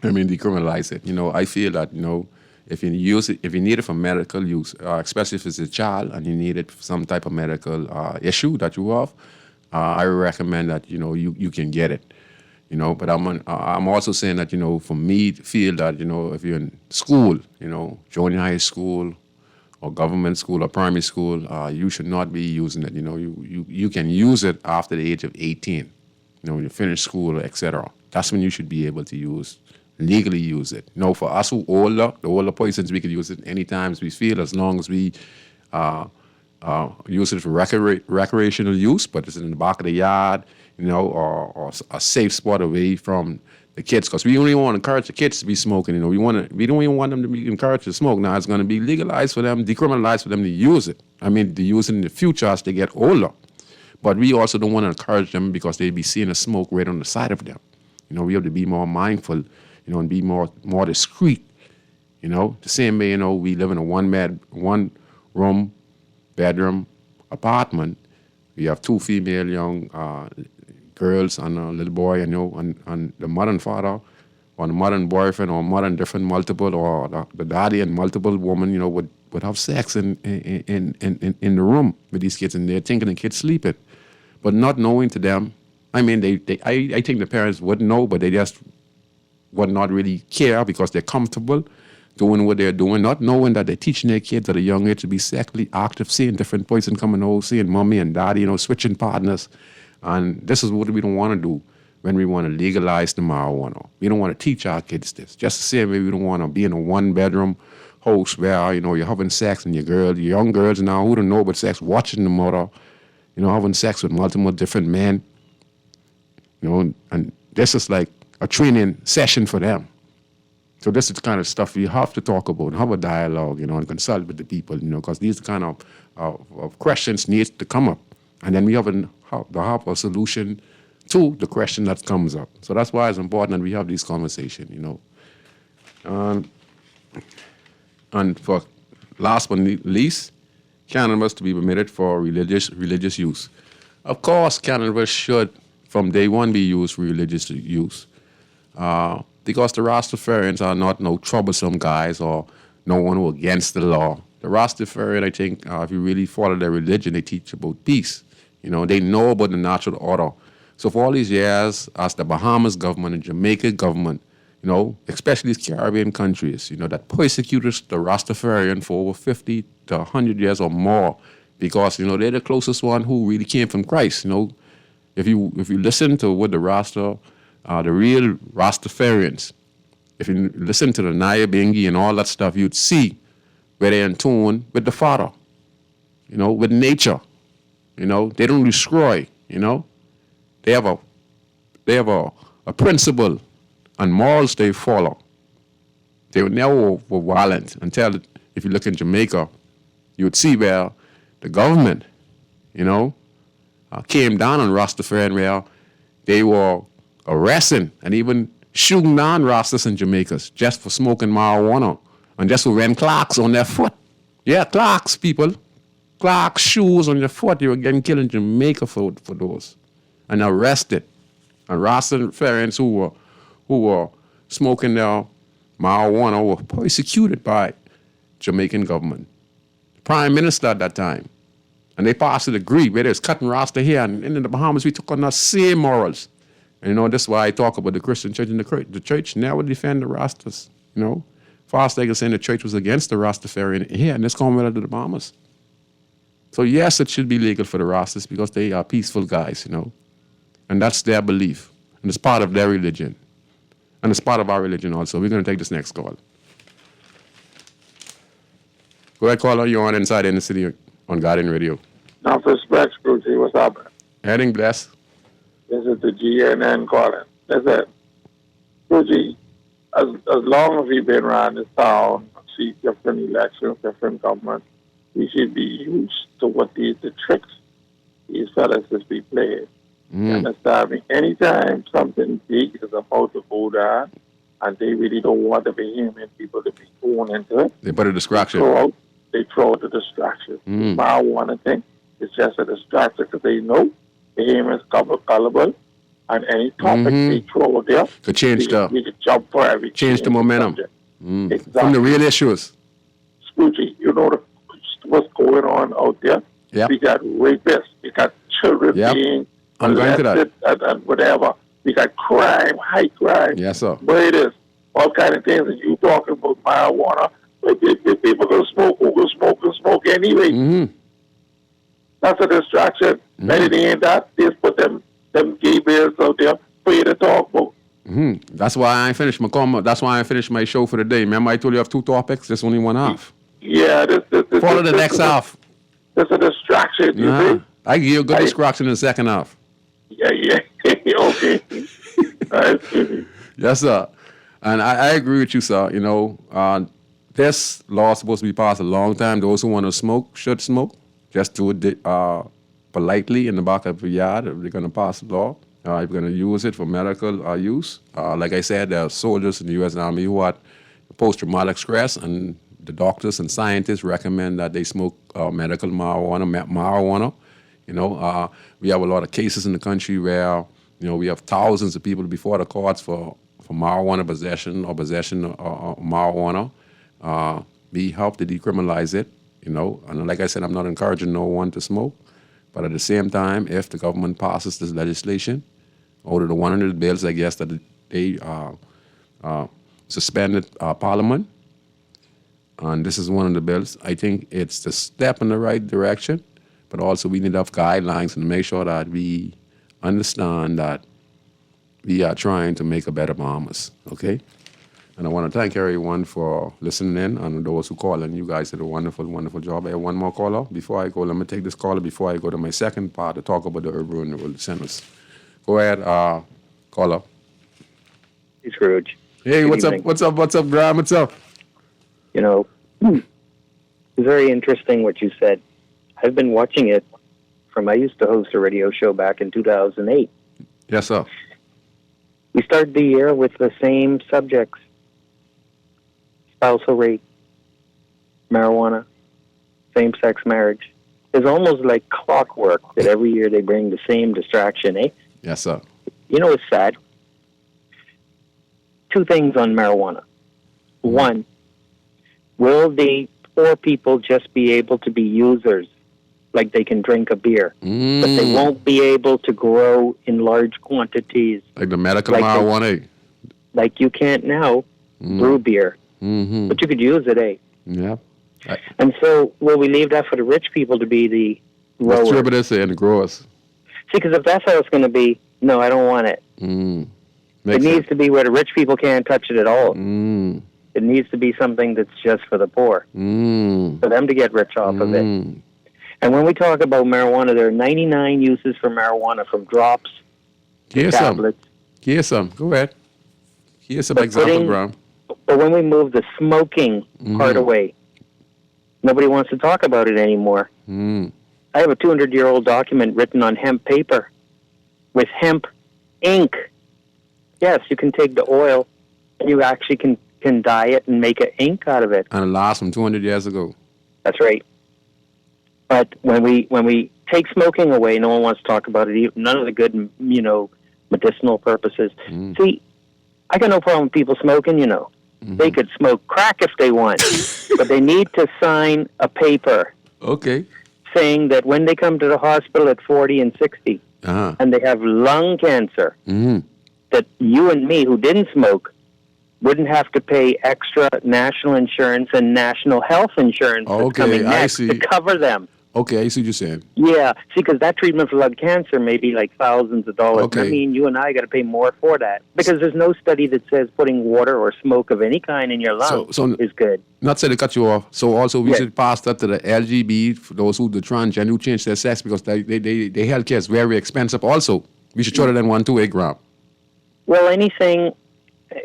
decriminalize it. I feel that, if you use it, if you need it for medical use, especially if it's a child and you need it for some type of medical issue that you have, I recommend that, you can get it. But I'm also saying that, for me to feel that, if you're in school, junior high school or government school or primary school, you should not be using it. You can use it after the age of 18, when you finish school, etc. That's when you should be able to legally use it. For us who older, the older persons, we can use it anytime we feel, as long as we use it for recreational use, but it's in the back of the yard, or a safe spot away from the kids, because we only want to encourage the kids to be smoking. We don't even want them to be encouraged to smoke. Now it's going to be legalized for them, decriminalized for them to use it. To use it in the future as they get older. But we also don't want to encourage them because they be seeing the smoke right on the side of them. We have to be more mindful, and be more discreet. The same way, we live in a one room bedroom apartment. We have 2 female young girls and a little boy, and the mother and father, or the mother and boyfriend, or mother and different multiple, or the daddy and multiple women, would have sex in the room with these kids, and they're thinking the kids sleeping, but not knowing to them. I think the parents would know, but they just would not really care because they're comfortable doing what they're doing, not knowing that they're teaching their kids at a young age to be sexually active, seeing different boys coming over, seeing mommy and daddy, switching partners. And this is what we don't want to do when we want to legalize the marijuana. We don't want to teach our kids this. Just the same way we don't want to be in a 1-bedroom house where, you're having sex and your young girls now who don't know about sex, watching the mother, having sex with multiple different men. And this is like a training session for them. So this is the kind of stuff we have to talk about, have a dialogue, and consult with the people, because these kind of questions need to come up. And then we have a solution to the question that comes up. So that's why it's important that we have these conversations, And for last but not least, cannabis to be permitted for religious use. Of course, cannabis should, from day one, be used for religious use. Because the Rastafarians are not no troublesome guys or no one who are against the law. The Rastafarian, I think, if you really follow their religion, they teach about peace. You know, they know about the natural order. So for all these years, as the Bahamas government and Jamaica government, you know, especially these Caribbean countries, you know, that persecuted the Rastafarian for over 50 to 100 years or more because, you know, they're the closest one who really came from Christ. You know, if you listen to what the real Rastafarians, if you listen to the Naya Bingi and all that stuff, you'd see where they're in tune with the Father, you know, with nature. You know, they don't destroy, you know. They have a principle and morals they follow. They were never violent until, if you look in Jamaica, you would see where the government, you know, came down on Rastafarian where they were arresting and even shooting down Rastas in Jamaicas just for smoking marijuana and just for wearing clocks on their foot. Yeah, clocks, people. Clocks, shoes on your foot. You were getting killed in Jamaica for those. And arrested. And Rastafarians who were smoking their marijuana were persecuted by Jamaican government. Prime Minister at that time. And they passed a decree where there's cutting Rasta here. And in the Bahamas, we took on the same morals. And, you know, that's why I talk about the Christian church. And the church never defend the Rastas, you know. Fast they can say the church was against the Rastafarian here, and it's coming out of the Bahamas. So, yes, it should be legal for the Rastas because they are peaceful guys, you know. And that's their belief. And it's part of their religion. And it's part of our religion also. We're going to take this next call. Go ahead, caller. You're on Inside in the City on Guardian Radio. Now, for Scrooge, what's up? Heading blessed. This is the GNN calling. Listen, Scrooge, as long as we've been around this town, see different elections, different governments, we should be used to what the tricks these fellas just be playing. You understand me? Anytime something big is about to go down, and they really don't want the Bahamian people to be thrown into it, they put a distraction. They throw out the distraction. The marijuana thing is just a distraction because they know Bahamians gullible, and any topic they throw out there, could change we could jump for everything. Change the momentum. Exactly. From the real issues. Scrooge, you know what's going on out there? Yep. We got rapists, we got children being arrested and whatever. We got crime, high crime. Yes, sir. Murders, all kind of things. And you talking about marijuana. If people go smoke, who go smoke anyway. That's a distraction. Better than that, they just put them gay bears out there for you to talk about. That's why I finished my comment. That's why I finished my show for the day. Remember I told you I have 2 topics? There's only one half. Yeah, Follow the next half. That's a distraction, you see? I give you a good distraction in the second half. Yeah. Okay. Yes, sir. And I agree with you, sir. You know, this law is supposed to be passed a long time. Those who want to smoke should smoke. Just do it politely in the back of the yard if they're going to pass the law. If you're going to use it for medical use. Like I said, there are soldiers in the U.S. Army who had post-traumatic stress, and the doctors and scientists recommend that they smoke medical marijuana. You know, we have a lot of cases in the country where, you know, we have thousands of people before the courts for marijuana possession of marijuana. We help to decriminalize it, you know. And like I said, I'm not encouraging no one to smoke. But at the same time, if the government passes this legislation, out of the 100 bills, I guess, that they suspended Parliament, and this is one of the bills, I think it's a step in the right direction, but also we need enough guidelines to make sure that we understand that we are trying to make a better Bahamas, okay? And I want to thank everyone for listening in, and those who call, and you guys did a wonderful, wonderful job. I have one more caller. Before I go, let me take this caller before I go to my second part to talk about the urban rural centers. Go ahead, caller. Hey, Scrooge. Hey, Good what's evening. up, Graham? What's up? You know, it's very interesting what you said. I've been watching it I used to host a radio show back in 2008. Yes, sir. We started the year with the same subjects. spousal rape, marijuana, same-sex marriage. It's almost like clockwork that every year they bring the same distraction, eh? Yes, sir. You know what's sad? 2 things on marijuana. One, will the poor people just be able to be users, like they can drink a beer, but they won't be able to grow in large quantities? Like the medical Like marijuana. Like you can't now brew beer, but you could use it, eh? Yeah. And so will we leave that for the rich people to be the growers? Distributors and growers. See, because if that's how it's going to be, no, I don't want it. It needs to be where the rich people can't touch it at all. It needs to be something that's just for the poor, for them to get rich off of it. And when we talk about marijuana, there are 99 uses for marijuana, from drops to tablets. Here's some. Go ahead. Here's some example, Graham. But when we move the smoking part away, nobody wants to talk about it anymore. I have a 200-year-old document written on hemp paper with hemp ink. Yes, you can take the oil and you actually can dye it and make an ink out of it. And it lasts from 200 years ago. That's right. But when we take smoking away, no one wants to talk about it. None of the good, medicinal purposes. See, I got no problem with people smoking, They could smoke crack if they want, but they need to sign a paper saying that when they come to the hospital at 40 and 60 and they have lung cancer, that you and me who didn't smoke wouldn't have to pay extra national insurance and national health insurance that's coming next to cover them. Okay, I see what you're saying. Yeah, see, because that treatment for lung cancer may be like thousands of dollars. Okay. I mean, you and I got to pay more for that because there's no study that says putting water or smoke of any kind in your lungs is good. Not to cut you off. So also we should pass that to the LGBT, for those who the transgender who change their sex, because their healthcare is very expensive. Also, we should throw that in 1 2 8 gram. Well, anything.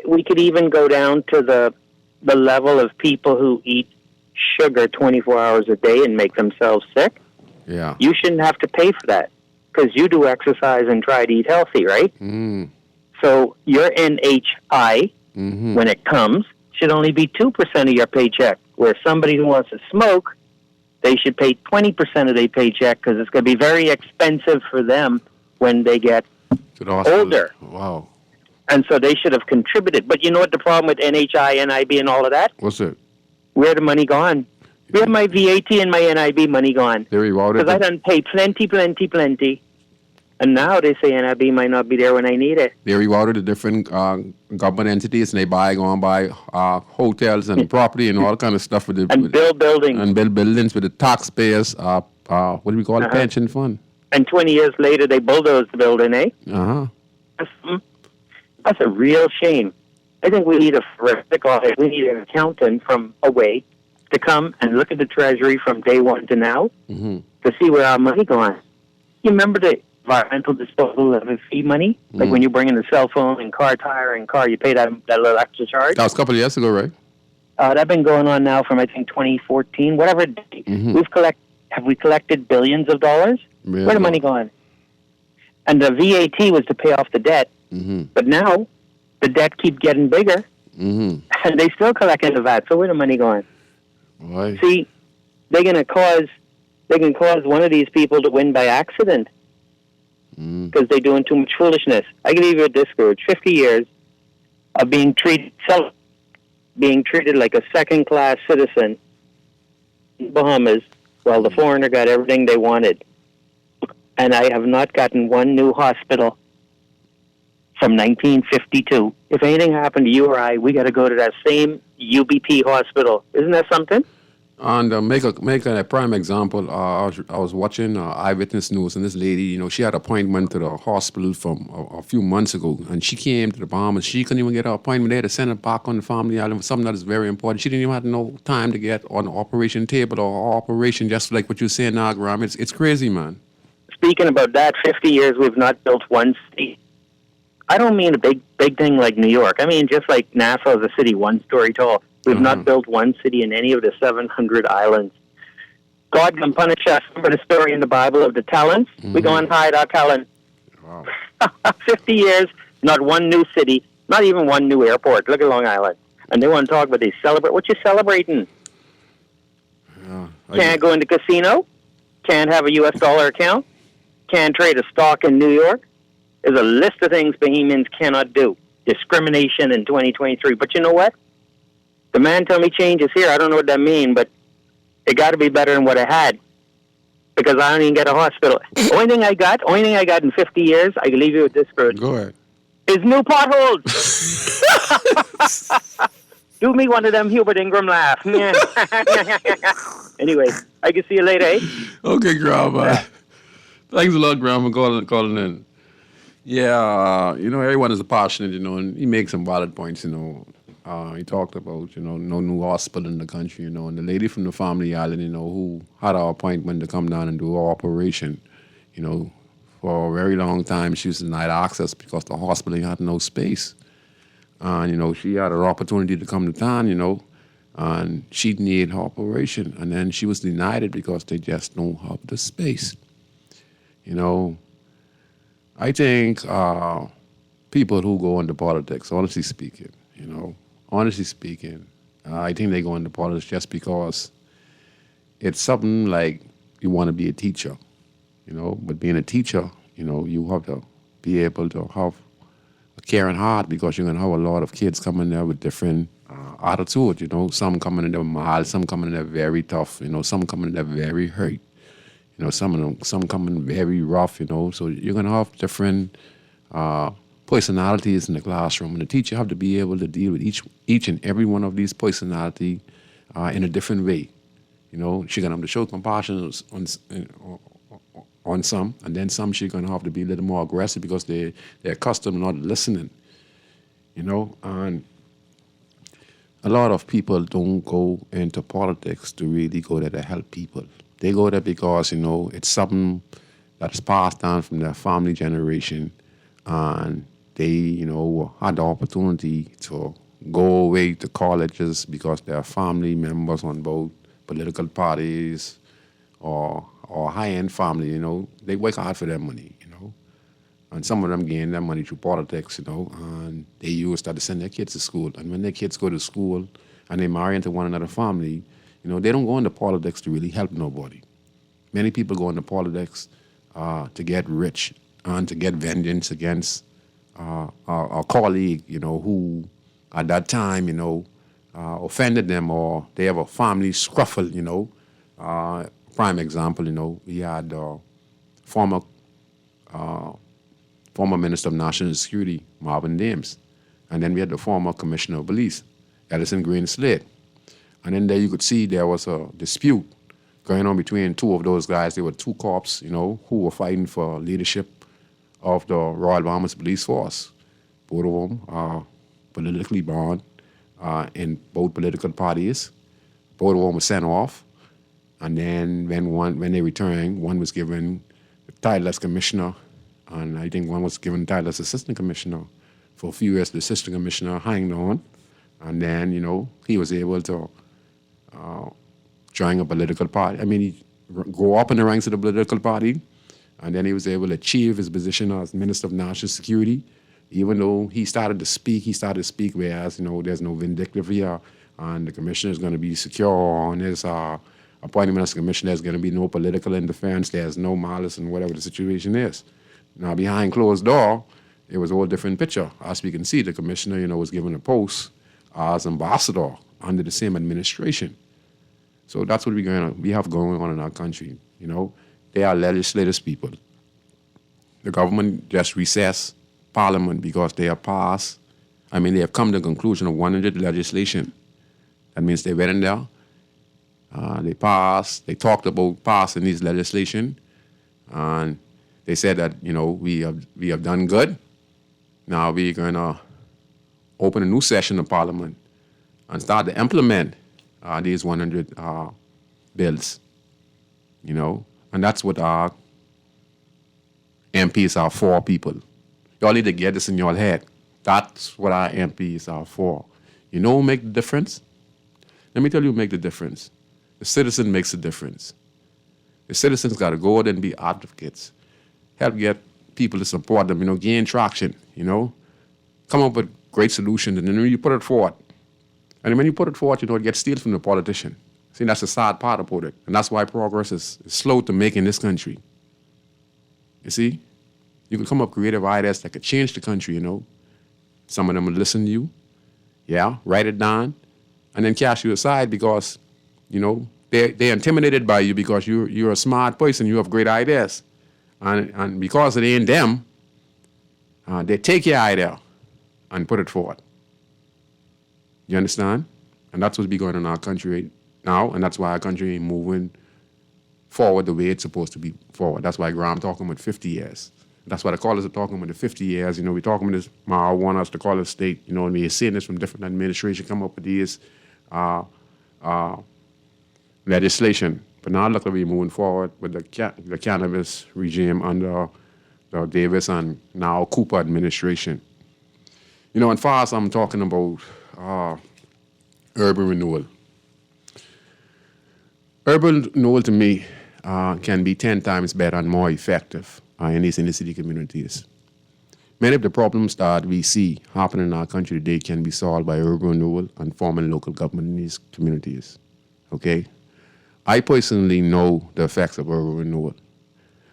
We could even go down to the level of people who eat sugar 24 hours a day and make themselves sick. Yeah. You shouldn't have to pay for that because you do exercise and try to eat healthy, right? So your NHI, when it comes, should only be 2% of your paycheck, where somebody who wants to smoke, they should pay 20% of their paycheck because it's going to be very expensive for them when they get older. Wow. And so they should have contributed. But you know what the problem with NHI, NIB, and all of that? What's it? Where the money gone? Where my VAT and my NIB money gone? They rewarded because I done pay plenty. And now they say NIB might not be there when I need it. They rewarded the different government entities, and they go and buy hotels and property and all kind of stuff. Build buildings. And build buildings with the taxpayers, what do we call it, pension fund. And 20 years later, they bulldoze the building, eh? That's a real shame. I think we need a forensic audit. We need an accountant from away to come and look at the Treasury from day one to now to see where our money going. You remember the environmental disposal of fee money? Like when you bring in a cell phone and car tire and car, you pay that little extra charge? That was a couple of years ago, right? That's been going on now from, I think, 2014, whatever. Have we collected billions of dollars? Yeah, where the money going? And the VAT was to pay off the debt. But now the debt keeps getting bigger, and they still collecting the VAT. So where the money going? Boy. See, they can cause one of these people to win by accident because they're doing too much foolishness. I can leave you with this, Scrooge. 50 years of being treated like a second-class citizen in Bahamas, while the foreigner got everything they wanted. And I have not gotten one new hospital from 1952. If anything happened to you or I, we got to go to that same UBP hospital. Isn't that something? And make a prime example, I was watching Eyewitness News, and this lady, she had an appointment to the hospital from a few months ago, and she came to the Bahamas. She couldn't even get her appointment. They had to send her back on the family island for something that is very important. She didn't even have no time to get on the operation table or operation, just like what you're saying now, Graham. It's crazy, man. Speaking about that, 50 years we've not built one city. I don't mean a big thing like New York. I mean just like Nassau is a city one story tall. We've not built one city in any of the 700 islands. God can punish us. Remember the story in the Bible of the talents? We go and hide our talent. Wow. 50 years, not one new city, not even one new airport. Look at Long Island. and they want to talk about they celebrate. What you celebrating? Can't go into casino. Can't have a U.S. dollar account. Can't trade a stock in New York. There's a list of things Bohemians cannot do. Discrimination in 2023. But you know what? The man told me change is here. I don't know what that means, but it got to be better than what I had. Because I don't even get a hospital. Only thing I got in 50 years, I can leave you with this, Scrooge. Go ahead. Is new potholes. Do me one of them Hubert Ingram laugh. Anyway, I can see you later, eh? Okay, Grandma. Thanks a lot, Grandma, for calling in. Yeah, everyone is passionate, and he makes some valid points, He talked about, no new hospital in the country, and the lady from the family island, who had our appointment to come down and do our operation, for a very long time she was denied access because the hospital had no space. And, she had an opportunity to come to town, and she needed her operation. And then she was denied it because they just don't have the space. I think people who go into politics, honestly speaking, I think they go into politics just because it's something like you want to be a teacher, but being a teacher, you have to be able to have a caring heart because you're going to have a lot of kids coming there with different attitudes, some coming in there mild, some coming in there very tough, some coming in there very hurt. Some coming very rough, so you're going to have different personalities in the classroom. And the teacher have to be able to deal with each and every one of these personalities in a different way. She's going to have to show compassion on some, and then some she's going to have to be a little more aggressive because they're accustomed not listening. And a lot of people don't go into politics to really go there to help people. They go there because, it's something that's passed down from their family generation, and they, had the opportunity to go away to colleges because they're family members on both political parties or high-end family, They work hard for their money, And some of them gain their money through politics, and they use that to send their kids to school. And when their kids go to school and they marry into one another family, they don't go into politics to really help nobody. Many people go into politics to get rich and to get vengeance against a colleague, who at that time, offended them, or they have a family scuffle, Prime example, we had former Minister of National Security, Marvin Dames, and then we had the former Commissioner of Police, Ellison Green Slade. And then there you could see there was a dispute going on between two of those guys. They were two cops, who were fighting for leadership of the Royal Bahamas Police Force. Both of them are politically bound in both political parties. Both of them were sent off. And then when they returned, one was given the title as commissioner, and I think one was given the title as assistant commissioner. For a few years, the assistant commissioner hanged on. And then, he was able to join a political party. he grew up in the ranks of the political party, and then he was able to achieve his position as Minister of National Security. Even though he started to speak, whereas, there's no vindictive here, and the commissioner is going to be secure on his appointment as commissioner. There's going to be no political interference. There's no malice in whatever the situation is. Now, behind closed door, it was a whole different picture. As we can see, the commissioner, was given a post as ambassador under the same administration. So that's what we have going on in our country. They are legislators people. The government just recessed Parliament because they have passed. They have come to the conclusion of 100 legislation. That means they went in there, they passed, they talked about passing these legislation, and they said that, we have done good. Now we're going to open a new session of Parliament and start to implement these 100 bills, and that's what our MPs are for, people. Y'all need to get this in your head. That's what our MPs are for. You know who make the difference? Let me tell you who make the difference. The citizen makes the difference. The citizens got to go out and be advocates, help get people to support them, gain traction, come up with great solutions, and then when you put it forward, And when you put it forward, it gets steals from the politician. See, that's the sad part about it. And that's why progress is slow to make in this country. You see? You can come up with creative ideas that could change the country, Some of them will listen to you. Yeah, write it down. And then cast you aside because, they're intimidated by you because you're a smart person. You have great ideas. And because it ain't them, they take your idea and put it forward. You understand? And that's what's going on in our country right now, and that's why our country ain't moving forward the way it's supposed to be forward. That's why Graham talking about 50 years. That's why the callers are talking about the 50 years. We're talking about this, I want us to call it state, and we're seeing this from different administrations come up with these legislation. But now look like we're moving forward with the cannabis regime under the Davis and now Cooper administration. And far as I'm talking about urban renewal. Urban renewal to me can be 10 times better and more effective in these inner city communities. Many of the problems that we see happening in our country today can be solved by urban renewal and forming local government in these communities. Okay? I personally know the effects of urban renewal.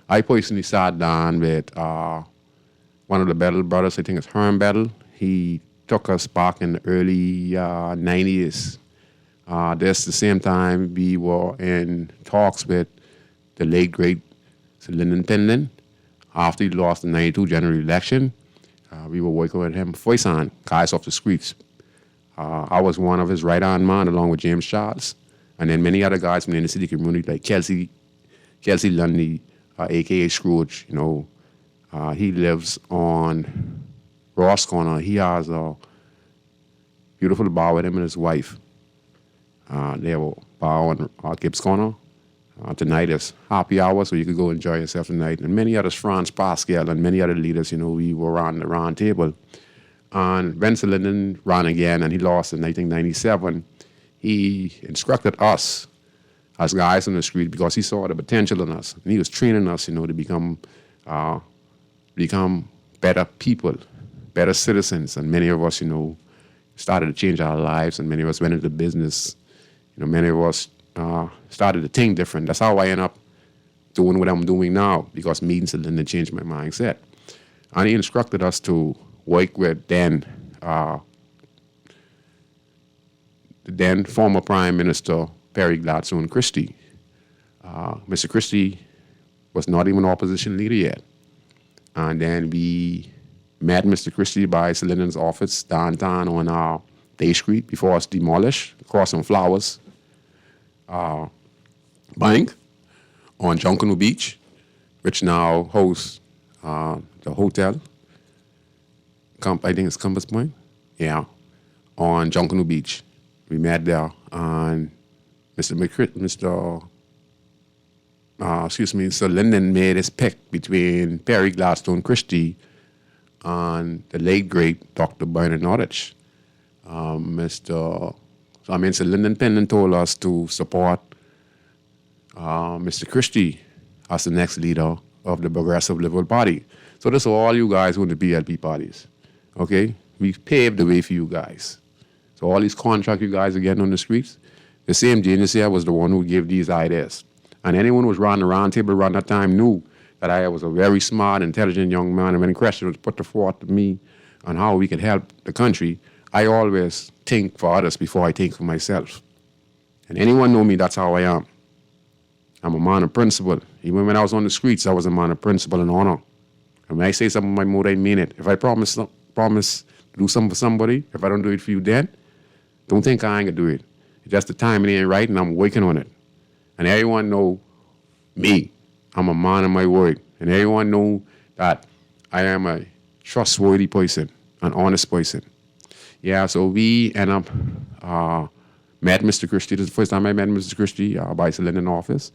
I personally sat down with one of the Battle brothers, I think it's Herm Battle. He took us back in the early 90s. That's the same time we were in talks with the late, great Sir Lyndon Penland. After he lost the 92 general election, we were working with him voice on, guys off the streets. I was one of his right-hand man along with James Charles, and then many other guys from the inner city community like Kelsey Lundy, a.k.a. Scrooge. He lives on Ross Corner. He has a beautiful bar with him and his wife. They have a bar on Gibbs Corner. Tonight is happy hour, so you could go enjoy yourself tonight. And many others, Franz Pascal and many other leaders, we were on the round table. And Vincent Linden ran again, and he lost in 1997. He instructed us as guys on the street because he saw the potential in us. And he was training us, to become better people, better citizens. And many of us, started to change our lives, and many of us went into business. Many of us started to think different. That's how I end up doing what I'm doing now, because meeting Lyndon changed my mindset. And he instructed us to work with the then former Prime Minister Perry Gladstone Christie. Mr. Christie was not even an opposition leader yet. And then we met Mr. Christie by Sir Lyndon's office downtown on Day Street before it's demolished, across some flowers. Bank on Junkanoo Beach, which now hosts the hotel. I think it's Compass Point. Yeah, on Junkanoo Beach. We met there, and Sir Lyndon made his pick between Perry Gladstone Christie and the late great Dr. Bernard Nordich. Sir Lyndon Penland told us to support Mr. Christie as the next leader of the Progressive Liberal Party. So this is all you guys who want to BLP parties. Okay? We paved the way for you guys. So all these contracts you guys are getting on the streets, the same genius here was the one who gave these ideas. And anyone who was around the round table around that time knew that I was a very smart, intelligent young man, and when questions was put forth to me on how we could help the country, I always think for others before I think for myself. And anyone know me, that's how I am. I'm a man of principle. Even when I was on the streets, I was a man of principle and honor. And when I say something in my mood, I mean it. If I promise to do something for somebody, if I don't do it for you then, don't think I ain't gonna do it. It's just the time it ain't right, and I'm working on it. And everyone know me. I'm a man of my word. And everyone know that I am a trustworthy person, an honest person. Yeah, so we end up met Mr. Christie. This is the first time I met Mr. Christie by Sir Lyndon office.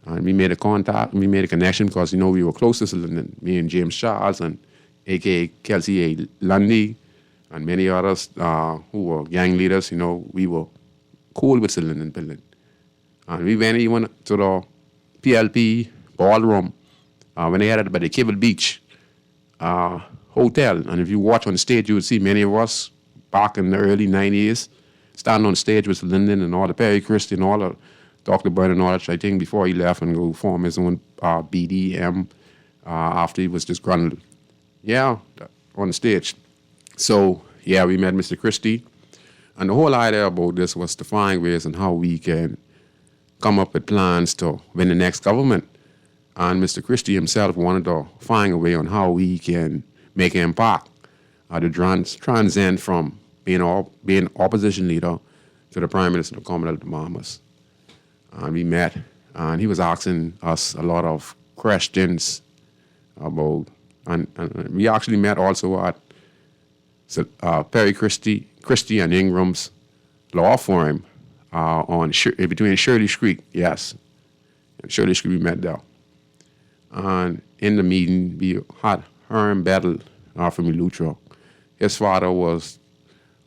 And we made a contact, we made a connection because, we were close to Sir Lyndon, me and James Charles and a.k.a. Kelsey A. Lundy and many others who were gang leaders. We were cool with Sir Lyndon Penland. And we went even to the PLP ballroom when they had it by the Cable Beach hotel. And if you watch on stage, you would see many of us back in the early 90s standing on stage with Lyndon and all the Perry Christie and all the Dr. Byrne and all that, I think, before he left and go form his own BDM after he was disgruntled. Yeah, on the stage. So, yeah, we met Mr. Christie. And the whole idea about this was to find ways on how we can come up with plans to win the next government. And Mr. Christie himself wanted to find a way on how we can make an impact to transcend from being opposition leader to the Prime Minister of the Commonwealth of the Bahamas. And we met, and he was asking us a lot of questions about, and we actually met also at Perry Christie and Ingram's law firm between Shirley Street, yes. And Shirley Street, we met there. And in the meeting, we had Herm Bettle from Eleuthera. His father was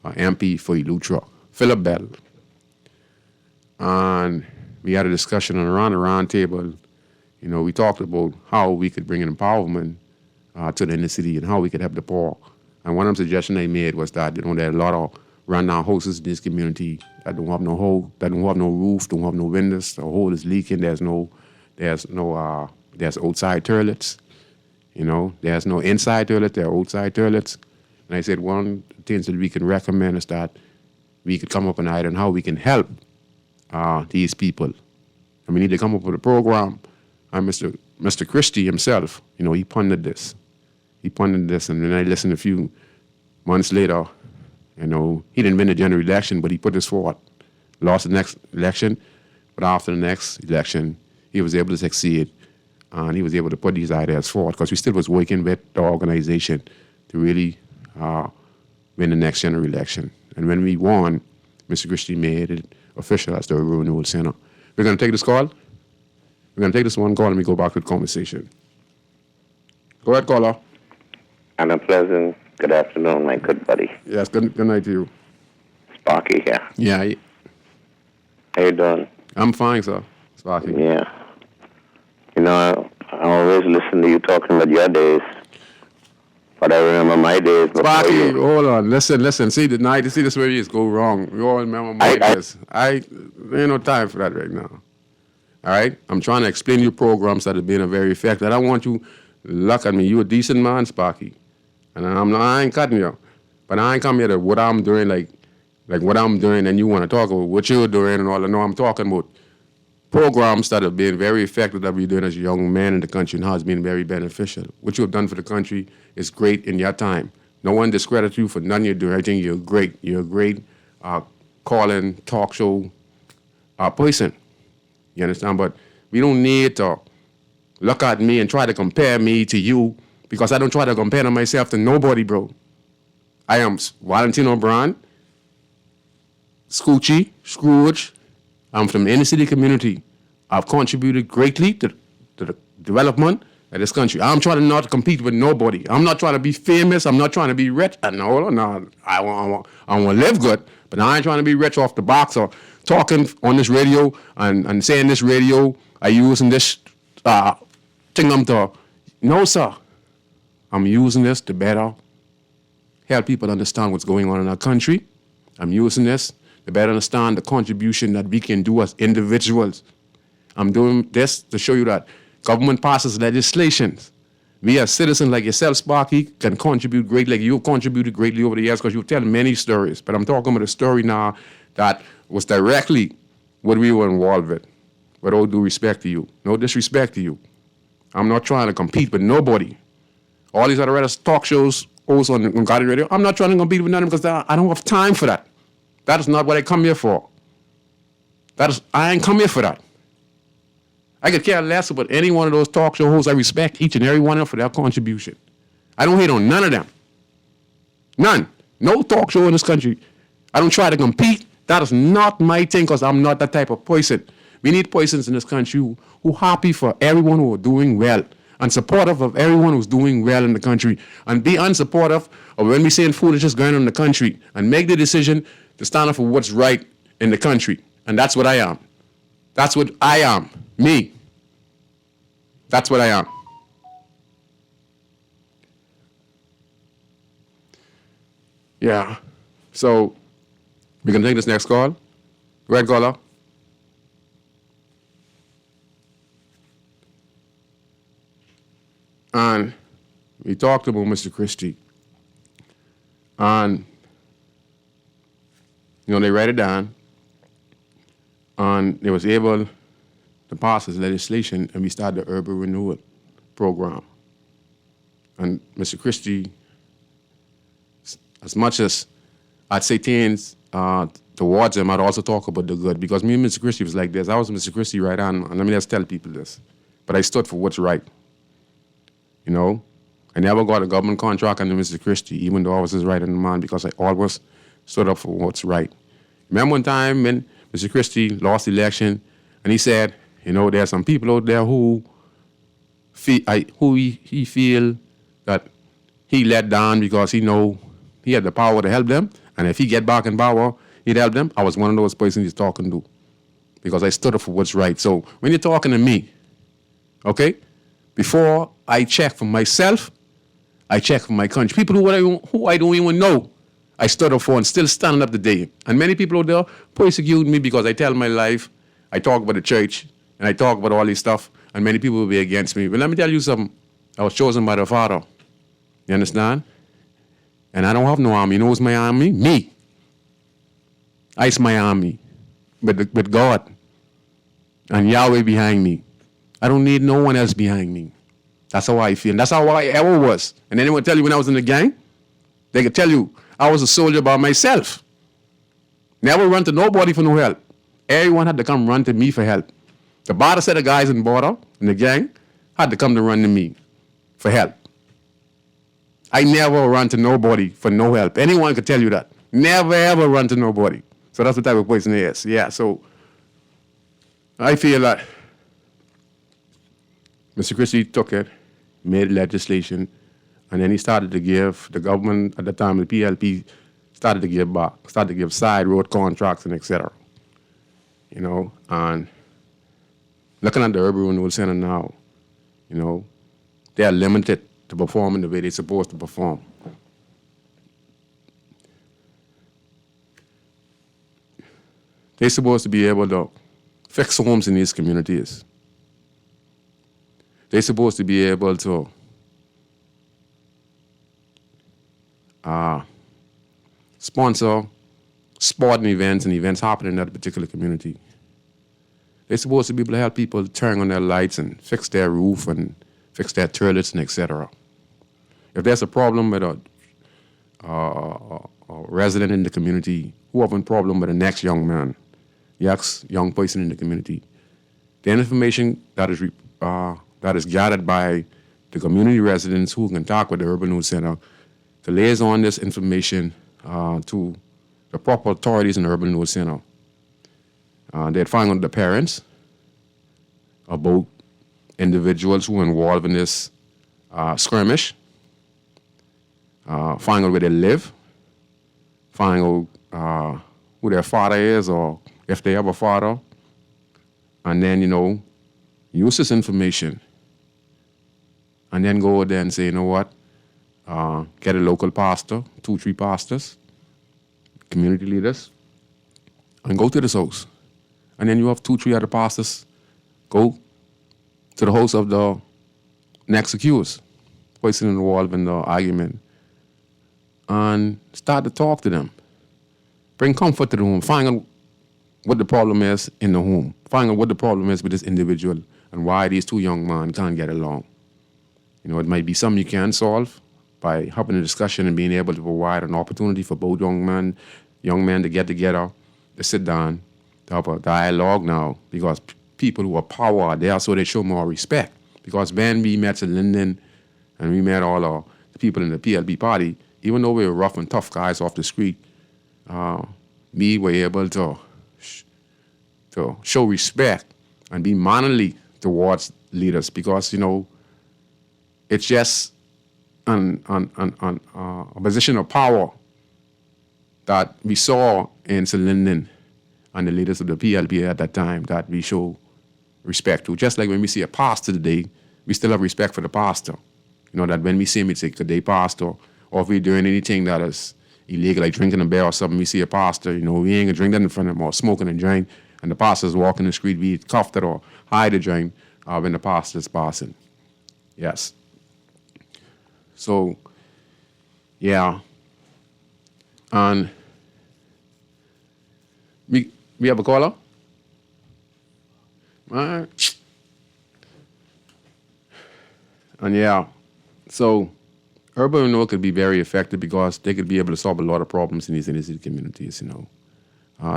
MP for Eleuthera, Philip Bettle. And we had a discussion around the round table. You know, we talked about how we could bring an empowerment to the inner city and how we could help the poor. And one of the suggestions I made was that, there are a lot of rundown houses in this community that don't have no hole, that don't have no roof, don't have no windows. The hole is leaking. There's outside toilets. You know, there's no inside toilet. There are outside toilets. And I said one of the things that we can recommend is that we could come up with an idea on how we can help these people. And we need to come up with a program. And Mr. Christie himself, he pondered this. And then I listened a few months later. He didn't win the general election, but he put this forward. Lost the next election, but after the next election, he was able to succeed, and he was able to put these ideas forward because we still was working with the organization to really win the next general election. And when we won, Mr. Christie made it official as the Renewal Center. We're going to take this call. We're going to take this one call and we go back to the conversation. Go ahead, caller. And a pleasant good afternoon, my good buddy. Yes, good night to you. Sparky here. Yeah. How you doing? I'm fine, sir. Sparky. Yeah. I always listen to you talking about your days. But I remember my days before Sparky, you. hold on. Listen. See this where you go wrong. We all remember my days. There ain't no time for that right now. All right? I'm trying to explain you programs that have been very effective. I don't want you to look at me. You a decent man, Sparky. And I ain't cutting you. But I ain't come here to what I'm doing, like what I'm doing, and you want to talk about what you're doing and all. I know I'm talking about programs that have been very effective that we're doing as a young man in the country and how it's been very beneficial. What you have done for the country is great in your time. No one discredits you for none you're doing. I think you're great. You're a great call-in talk show person. You understand? But we don't need to look at me and try to compare me to you because I don't try to compare myself to nobody, bro. I am Valentino Brand, Scrooge. I'm from the inner city community. I've contributed greatly to the development of this country. I'm trying not to compete with nobody. I'm not trying to be famous. I'm not trying to be rich. No. I want to live good, but I ain't trying to be rich off the box or talking on this radio and saying this radio, I using this thing to. No, sir. I'm using this to better help people understand what's going on in our country. I'm using this to better understand the contribution that we can do as individuals. I'm doing this to show you that government passes legislations. We as citizens like yourself, Sparky, can contribute greatly. Like you've contributed greatly over the years because you've told many stories. But I'm talking about a story now that was directly what we were involved with. With all due respect to you. No disrespect to you. I'm not trying to compete with nobody. All these other talk shows, also on Gotti Radio, I'm not trying to compete with none because I don't have time for that. That is not what I come here for. I ain't come here for that. I could care less about any one of those talk show hosts. I respect each and every one of them for their contribution. I don't hate on none of them. None. No talk show in this country. I don't try to compete. That is not my thing because I'm not that type of person. We need persons in this country who happy for everyone who are doing well and supportive of everyone who's doing well in the country and be unsupportive of when we saying foolishness going on in the country and make the decision to stand up for what's right in the country. And that's what I am. That's what I am. Me. That's what I am. Yeah. So We can take this next call. Red caller. And we talked about Mr. Christie. And, they write it down. And they was able to pass this legislation, and we started the urban renewal program. And Mr. Christie, as much as I'd say things towards him, I'd also talk about the good, because me and Mr. Christie was like this. I was Mr. Christie right on, and let me just tell people this. But I stood for what's right. I never got a government contract under Mr. Christie, even though I was his right-hand man, because I always stood up for what's right. Remember one time when Mr. Christie lost the election, and he said, there are some people out there who he feel that he let down because he know he had the power to help them, and if he get back in power, he'd help them. I was one of those persons he's talking to, because I stood up for what's right. So when you're talking to me, okay, before I check for myself, I check for my country. People who I don't even know, I stood up for and still standing up today. And many people out there persecute me because I tell my life, I talk about the church, and I talk about all this stuff, and many people will be against me. But let me tell you something. I was chosen by the Father. You understand? And I don't have no army. You know who's my army? Me. I's my army. With God. And Yahweh behind me. I don't need no one else behind me. That's how I feel. That's how I ever was. And anyone tell you when I was in the gang, they could tell you I was a soldier by myself. Never run to nobody for no help. Everyone had to come run to me for help. The border set of guys in border, in the gang, had to come to run to me for help. I never run to nobody for no help. Anyone could tell you that. Never, ever run to nobody. So that's the type of person he is. Yeah, so I feel that Mr. Christie took it, made legislation, and then he started to give the government at the time, the PLP, started to give back, started to give side road contracts and etc. And looking at the Urban Renewal Center now, they are limited to performing the way they're supposed to perform. They're supposed to be able to fix homes in these communities. They're supposed to be able to sponsor sporting events and events happening in that particular community. They're supposed to be able to help people turn on their lights and fix their roof and fix their toilets and etc. If there's a problem with a resident in the community who have a problem with the next young man, the next young person in the community, the information that is gathered by the community residents who can talk with the Urban Renewal Center to liaison this information to the proper authorities in the Urban Renewal Center. They'd find out the parents about individuals who are involved in this skirmish, find out where they live, find out who their father is or if they have a father, and then, use this information and then go there and say, what, get a local pastor, 2-3 pastors, community leaders, and go to this house. And then you have 2-3 other pastors go to the house of the next accused, person involved in the argument, and start to talk to them. Bring comfort to the home. Find out what the problem is in the home. Find out what the problem is with this individual and why these two young men can't get along. It might be something you can solve by having a discussion and being able to provide an opportunity for both young men to get together, to sit down, to have a dialogue now, because people who are power there, so they show more respect. Because when we met in Linden and we met all the people in the PLP party, even though we were rough and tough guys off the street, we were able to show respect and be manly towards leaders, because, it's just a position of power that we saw in St. Linden and the leaders of the PLP at that time that we show respect to. Just like when we see a pastor today, we still have respect for the pastor. That when we see him, we say, good day, pastor. Or if we're doing anything that is illegal, like drinking a beer or something. We see a pastor, we ain't gonna drink that in front of him, or smoking and drink, and the pastor's walking the street, we cuffed it or hide the drink when the pastor's passing. Yes. So, yeah. And we have a caller? All right. And yeah, so urban renewal could be very effective because they could be able to solve a lot of problems in these inner city communities,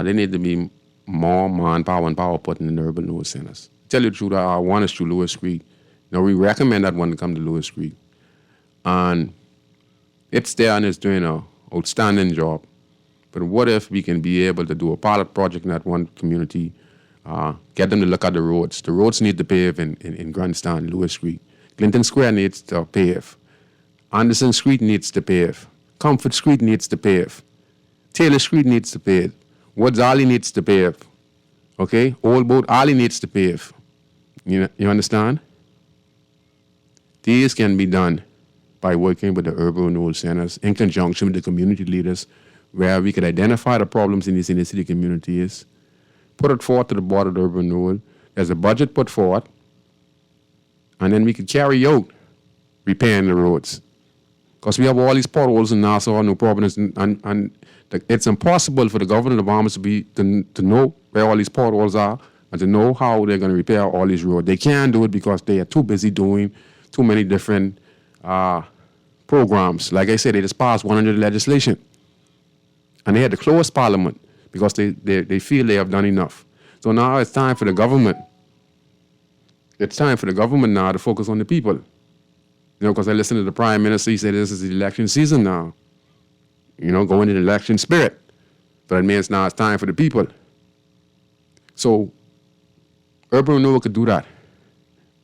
They need to be more manpower and power put in the urban renewal centers. Tell you the truth, our one is through Lewis Street. We recommend that one to come to Lewis Street. And it's there and it's doing an outstanding job. But what if we can be able to do a pilot project in that one community, get them to look at the roads. The roads need to pave in Grandstand, Lewis Street. Clinton Square needs to pave. Anderson Street needs to pave. Comfort Street needs to pave. Taylor Street needs to pave. Woods Alley needs to pave. Okay? Old Boat Alley needs to pave. You understand? These can be done by working with the urban renewal centers in conjunction with the community leaders, where we could identify the problems in these inner city communities, put it forward to the board of the urban renewal. There's a budget put forward, and then we could carry out repairing the roads. Because we have all these potholes in Nassau, no problems, and it's impossible for the government of Bahamas to know where all these potholes are and to know how they're going to repair all these roads. They can't do it because they are too busy doing too many different programs. Like I said, they just passed 100 legislation. And they had to close Parliament because they feel they have done enough. So now it's time for the government. It's time for the government now to focus on the people. Because I listened to the Prime Minister, he said this is the election season now. Going in the election spirit. But it means now it's time for the people. So urban renewal could do that.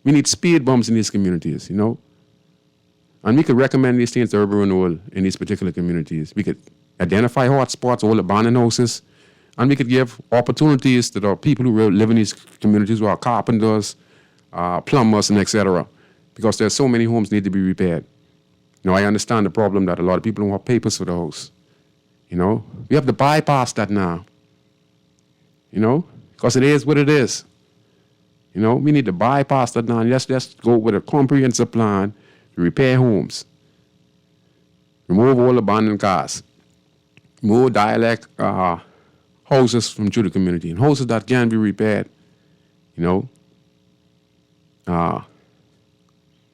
We need speed bumps in these communities, And we could recommend these things to urban renewal in these particular communities. We could identify hotspots, all abandoned houses, and we could give opportunities to the people who live in these communities who are carpenters, plumbers, and etc. Because there's so many homes need to be repaired. I understand the problem that a lot of people don't have papers for the house. We have to bypass that now. Because it is what it is. We need to bypass that now and let's go with a comprehensive plan to repair homes. Remove all abandoned cars. Remove dialect houses from through the community and houses that can be repaired.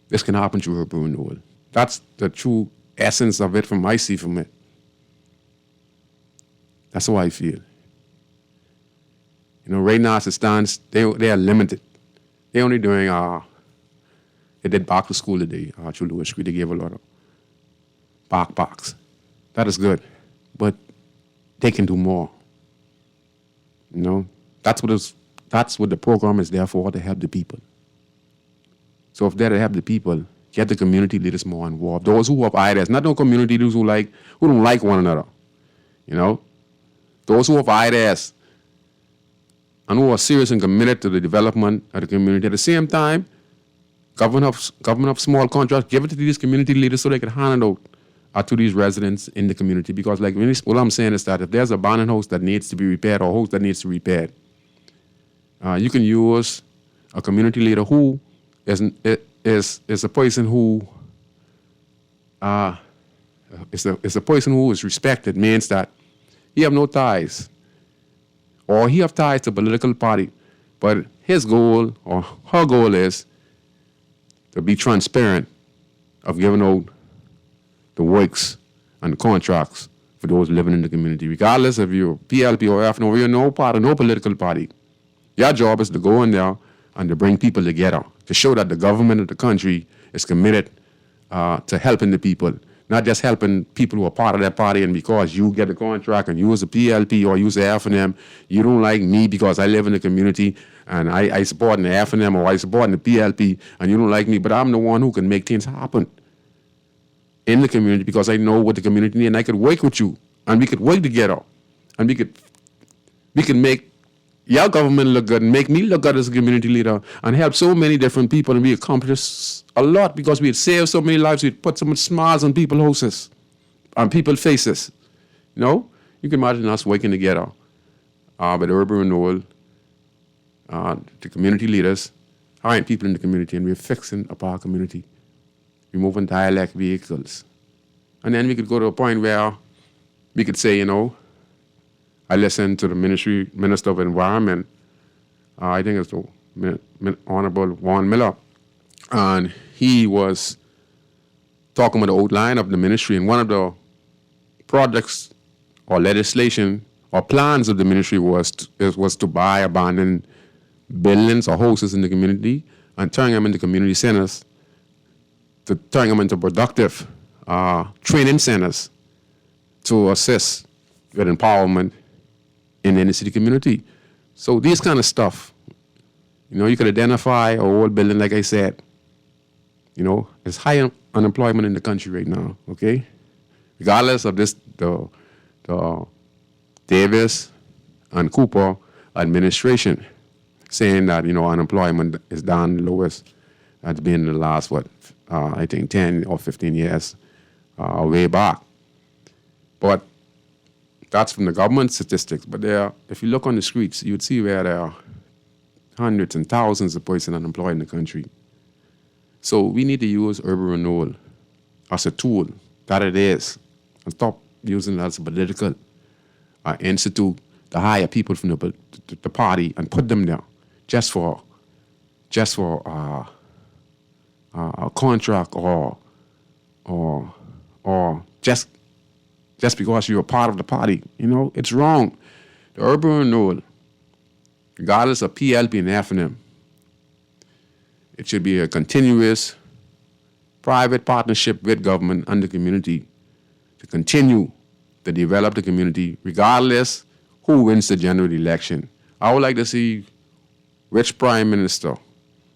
This can happen through urban renewal. That's the true essence of it from I see from it. That's how I feel. Right now as it stands, they are limited. They're only doing, they did back to school today, through Lewis Street. They gave a lot of backpacks. That is good. But they can do more. That's what the program is there for, to help the people. So if they're to help the people, get the community leaders more involved. Those who have ideas, not the community leaders who don't like one another. Those who have ideas and who are serious and committed to the development of the community. At the same time, government of small contracts, give it to these community leaders so they can hand it out to these residents in the community. Because what I'm saying is that if there's a abandoned house that needs to be repaired or a house that needs to be repaired, you can use a community leader who is a person who is a person who is respected. Means that he have no ties, or he have ties to a political party, but his goal or her goal is to be transparent of giving out the works and the contracts for those living in the community, regardless if you're PLP or FNO, or you're no part of no political party. Your job is to go in there and to bring people together, to show that the government of the country is committed to helping the people, not just helping people who are part of that party, and because you get a contract and you as a PLP or you as a FNM, you don't like me because I live in the community and I support the FNM or I support the PLP and you don't like me, but I'm the one who can make things happen in the community because I know what the community needs, and I could work with you and we could work together and we could make your government look good and make me look good as a community leader and help so many different people, and we accomplish a lot because we had saved so many lives. We'd put so much smiles on people's houses, on people's faces. You know, you can imagine us working together with urban renewal, the community leaders, hiring people in the community, and we're fixing up our community. We're moving dialect vehicles. And then we could go to a point where we could say, you know, I listened to the Minister of Environment, I think it's the Honorable Warren Miller, and he was talking about the outline of the ministry, and one of the projects or legislation or plans of the ministry was to buy abandoned buildings or houses in the community and turn them into community centers, to turn them into productive training centers to assist with empowerment in the inner city community. So these kind of stuff, you know, you could identify a old building, like I said. You know, there's high unemployment in the country right now, okay? Regardless of this, the Davis and Cooper administration saying that, you know, unemployment is down the lowest it's been in the last, I think 10 or 15 years way back. But that's from the government statistics. But if you look on the streets, you'd see where there are hundreds and thousands of persons unemployed in the country. So we need to use urban renewal as a tool that it is, and stop using it as a political institute to hire people from the party and put them there just for a contract or just because you're a part of the party. You know, it's wrong. The urban renewal, regardless of PLP and FNM, it should be a continuous private partnership with government and the community to continue to develop the community regardless who wins the general election. I would like to see which prime minister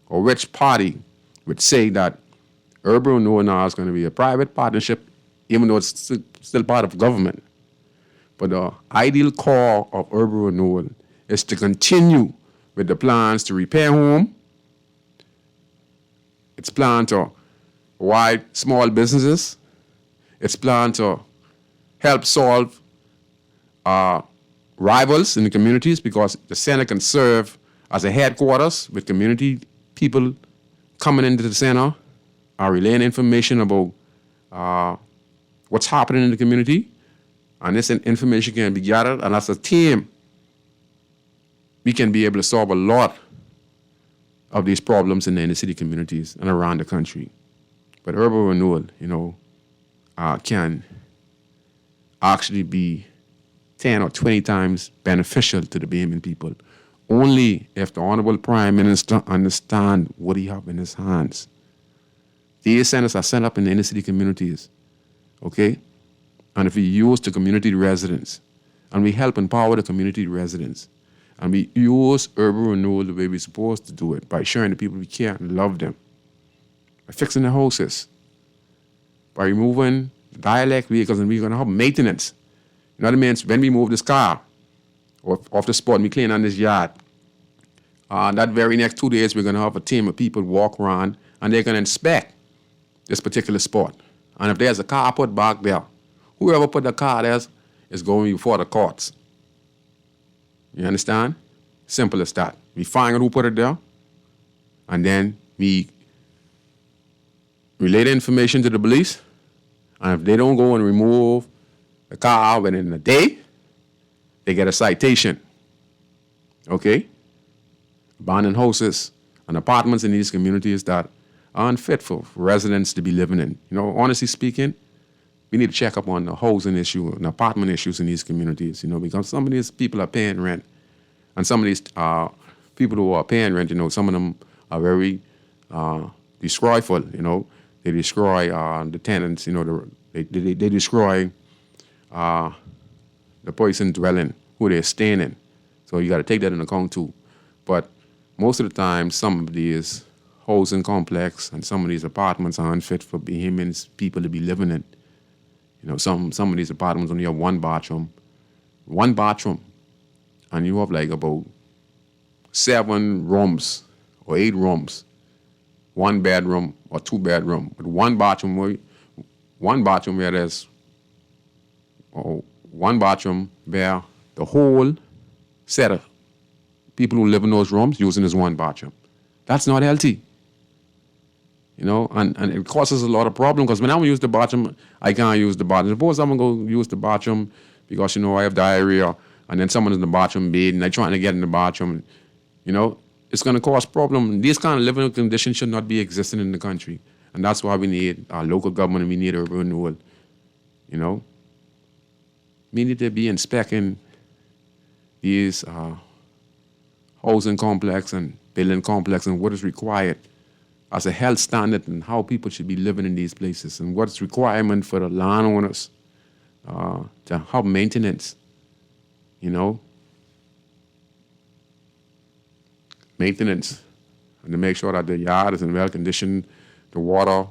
or which party would say that urban renewal now is going to be a private partnership, even though it's still part of government. But the ideal core of urban renewal is to continue with the plans to repair home. It's planned to wide small businesses. It's planned to help solve rivals in the communities, because the center can serve as a headquarters with community people coming into the center, relaying information about what's happening in the community. And this information can be gathered, and as a team, we can be able to solve a lot of these problems in the inner city communities and around the country. But urban renewal, you know, can actually be 10 or 20 times beneficial to the Bahamian people, only if the Honorable Prime Minister understands what he has in his hands. These centers are set up in the inner city communities, okay? And if we use the community residents, and we help empower the community residents, and we use urban renewal the way we're supposed to do it, by showing the people we care and love them, by fixing the houses, by removing dialect vehicles, and we're going to have maintenance. You know what I mean? When we move this car off the spot and we clean on this yard, that very next 2 days, we're going to have a team of people walk around, and they're going to inspect this particular spot. And if there's a car put back there, whoever put the car there is going before the courts. You understand? Simple as that. We find out who put it there, and then we relay the information to the police, and if they don't go and remove the car within a day, they get a citation. Okay? Abandoned houses and apartments in these communities that are unfit for residents to be living in. You know, honestly speaking, we need to check up on the housing issue and apartment issues in these communities, you know, because some of these people are paying rent. And some of these people who are paying rent, you know, some of them are very destroyful, you know. They destroy the tenants, you know, they destroy the person dwelling, who they're staying in. So you got to take that into account too. But most of the time, some of these housing complex and some of these apartments are unfit for Bahamians people to be living in. You know, some of these apartments only have one bathroom, and you have like about 7 rooms or 8 rooms, 1 bedroom or 2 bedroom, but one bathroom where there's one bathroom where the whole set of people who live in those rooms using this one bathroom. That's not healthy. You know, and it causes a lot of problems because when I use the bathroom, I can't use the bathroom. Suppose someone go use the bathroom because, you know, I have diarrhea, and then someone's in the bathroom bed and they're trying to get in the bathroom. You know, it's going to cause problems. These kind of living conditions should not be existing in the country. And that's why we need our local government and we need urban renewal. You know, we need to be inspecting these housing complex and building complex and what is required as a health standard and how people should be living in these places and what's requirement for the landowners to have maintenance, you know. Maintenance and to make sure that the yard is in well condition, the water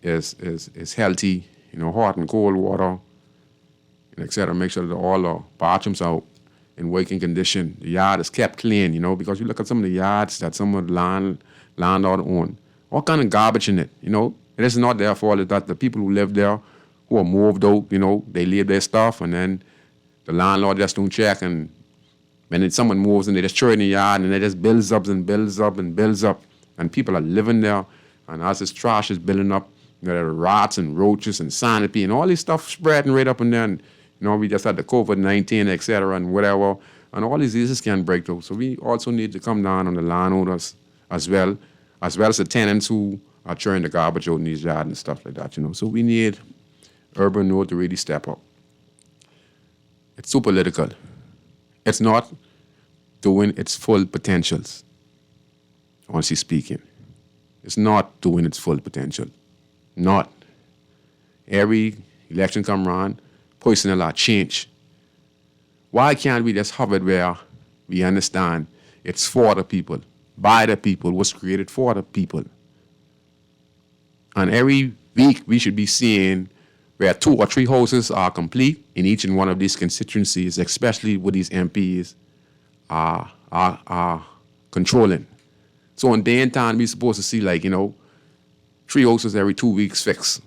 is healthy, you know, hot and cold water, and et cetera. Make sure that all the bathrooms are in working condition. The yard is kept clean, you know, because you look at some of the yards that some of the landlord own. All kind of garbage in it, you know. It is not their fault. It's that the people who live there, who are moved out, you know, they leave their stuff, and then the landlord just don't check. And when someone moves and they just throw it in the yard, and it just builds up and builds up and builds up, and people are living there. And as this trash is building up, you know, there are rats and roaches and sanity and all this stuff spreading right up in there. And, you know, we just had the COVID-19, et cetera, and whatever. And all these diseases can break through. So we also need to come down on the landowners as well as the tenants who are throwing the garbage out in these yards and stuff like that, you know. So we need urban renewal to really step up. It's too political. It's not doing its full potentials, honestly speaking. It's not doing its full potential. Not. Every election come around, personnel are changed. Why can't we just have it where we understand it's for the people, by the people, was created for the people? And every week we should be seeing where 2 or 3 houses are complete in each and one of these constituencies, especially with these MPs are controlling. So in day and time, we're supposed to see, like, you know, 3 houses every 2 weeks fixed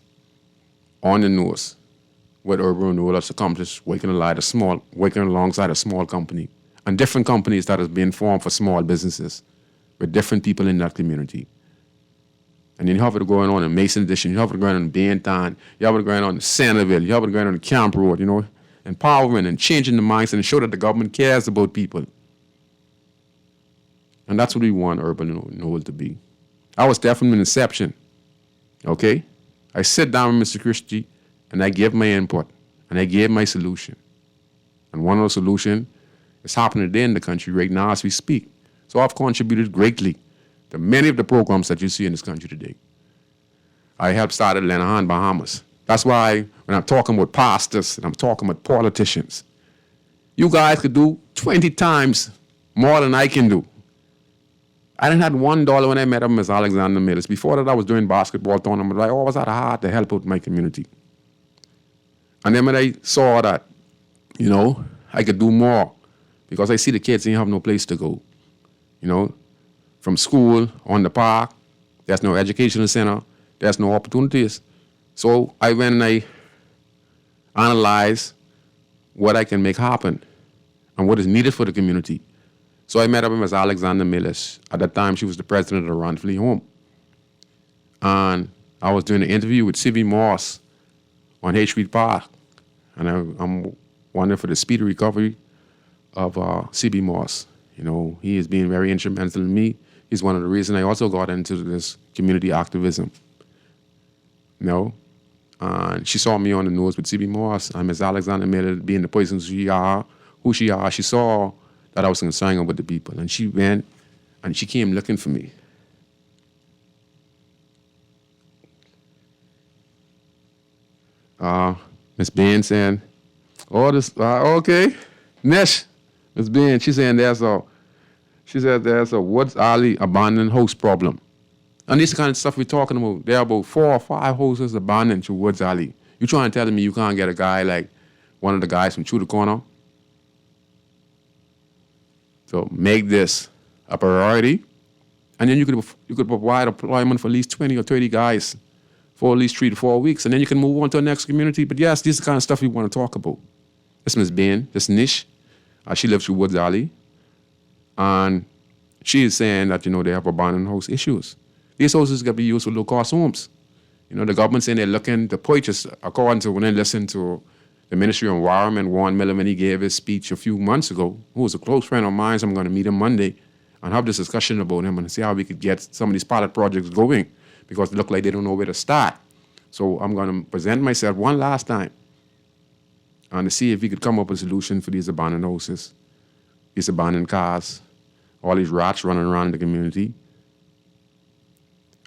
on the nose with urban renewal has accomplished, working alongside a small company and different companies that has been formed for small businesses with different people in that community. And then you have it going on in Mason Edition, you have it going on in Baintown, you have it going on in Centerville, you have it going on in Camp Road, you know, empowering and changing the mindset and show that the government cares about people. And that's what we want urban renewal to be. I was there from the inception, okay? I sit down with Mr. Christie and I give my input and I gave my solution. And one of those solutions is happening today in the country right now as we speak. So I've contributed greatly to many of the programs that you see in this country today. I helped start at Lenahan, Bahamas. That's why when I'm talking about pastors and I'm talking about politicians, you guys could do 20 times more than I can do. I didn't have $1 when I met him as Alexander Mills. Before that, I was doing basketball tournaments. I always had a heart to help out my community. And then when I saw that, you know, I could do more because I see the kids ain't have no place to go. You know, from school, on the park, there's no educational center, there's no opportunities. So I went and I analyzed what I can make happen and what is needed for the community. So I met up with Ms. Alexander Millis. At that time, she was the president of the Ranfley Home. And I was doing an interview with C.B. Moss on H Street Park. And I'm wondering for the speedy recovery of C.B. Moss. You know, he has been very instrumental in me. He's one of the reasons I also got into this community activism. You know, and she saw me on the news with C.B. Moss and Ms. Alexander Millis being the person who she are. She saw that I was concerned with the people. And she went and she came looking for me. Miss Bain saying, oh, this, okay. Nesh, Miss Bain, she's saying there's a Woods Alley abandoned house problem. And this kind of stuff we're talking about, there are about 4 or 5 houses abandoned to Woods Alley. You trying to tell me you can't get a guy like one of the guys from True the Corner? So make this a priority, and then you could provide employment for at least 20 or 30 guys for at least 3 to 4 weeks, and then you can move on to the next community. But yes, this is the kind of stuff we want to talk about. This Miss Bain, this Nish, she lives through Woods Alley, and she is saying that, they have abandoned house issues. These houses got to be used for low-cost homes. The government saying they're looking to purchase, according to when they listened to the Ministry of Environment, Warren Miller, when he gave his speech a few months ago, who was a close friend of mine, so I'm going to meet him Monday and have this discussion about him and see how we could get some of these pilot projects going, because they look like they don't know where to start. So I'm going to present myself one last time and to see if we could come up with a solution for these abandoned houses, these abandoned cars, all these rats running around in the community,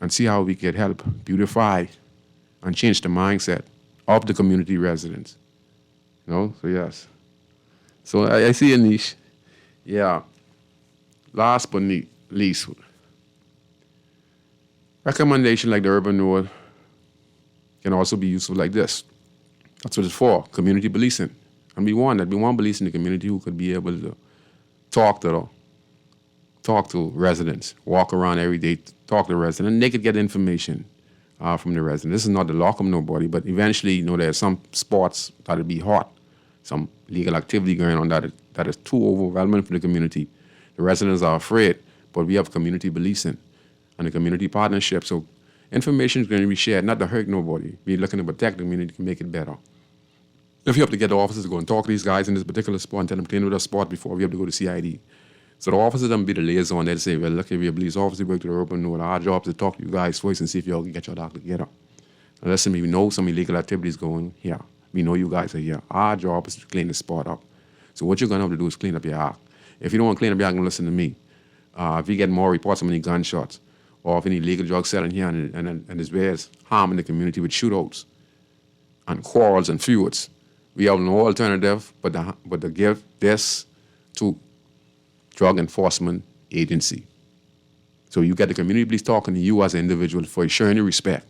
and see how we could help beautify and change the mindset of the community residents. So yes. So I see a niche. Yeah. Last but not least, recommendation like the urban renewal can also be useful like this. That's what it's for, community policing. And we want police in the community who could be able to talk to residents, walk around every day, talk to residents, and they could get information from the residents. This is not to lock them nobody, but eventually, there's some spots that'll be hot, some legal activity going on that is too overwhelming for the community. The residents are afraid, but we have community policing and a community partnership. So information is going to be shared, not to hurt nobody. We're looking to protect the community to make it better. If you have to get the officers to go and talk to these guys in this particular spot and tell them to clean with a spot before we have to go to CID. So the officers don't be the liaison. They'll say, well, look, if you're a police officer, work to the urban renewal. Our job is to talk to you guys first and see if y'all can get your dog together. And listen, we know some illegal activities going here. We know you guys are here. Our job is to clean the spot up. So what you're going to have to do is clean up your act. If you don't want to clean up your act, listen to me. If you get more reports of any gunshots or of any illegal drug selling here and there's harm in the community with shootouts and quarrels and feuds, we have no alternative but to give this to Drug Enforcement Agency. So you get the community police talking to you as an individual for showing you respect.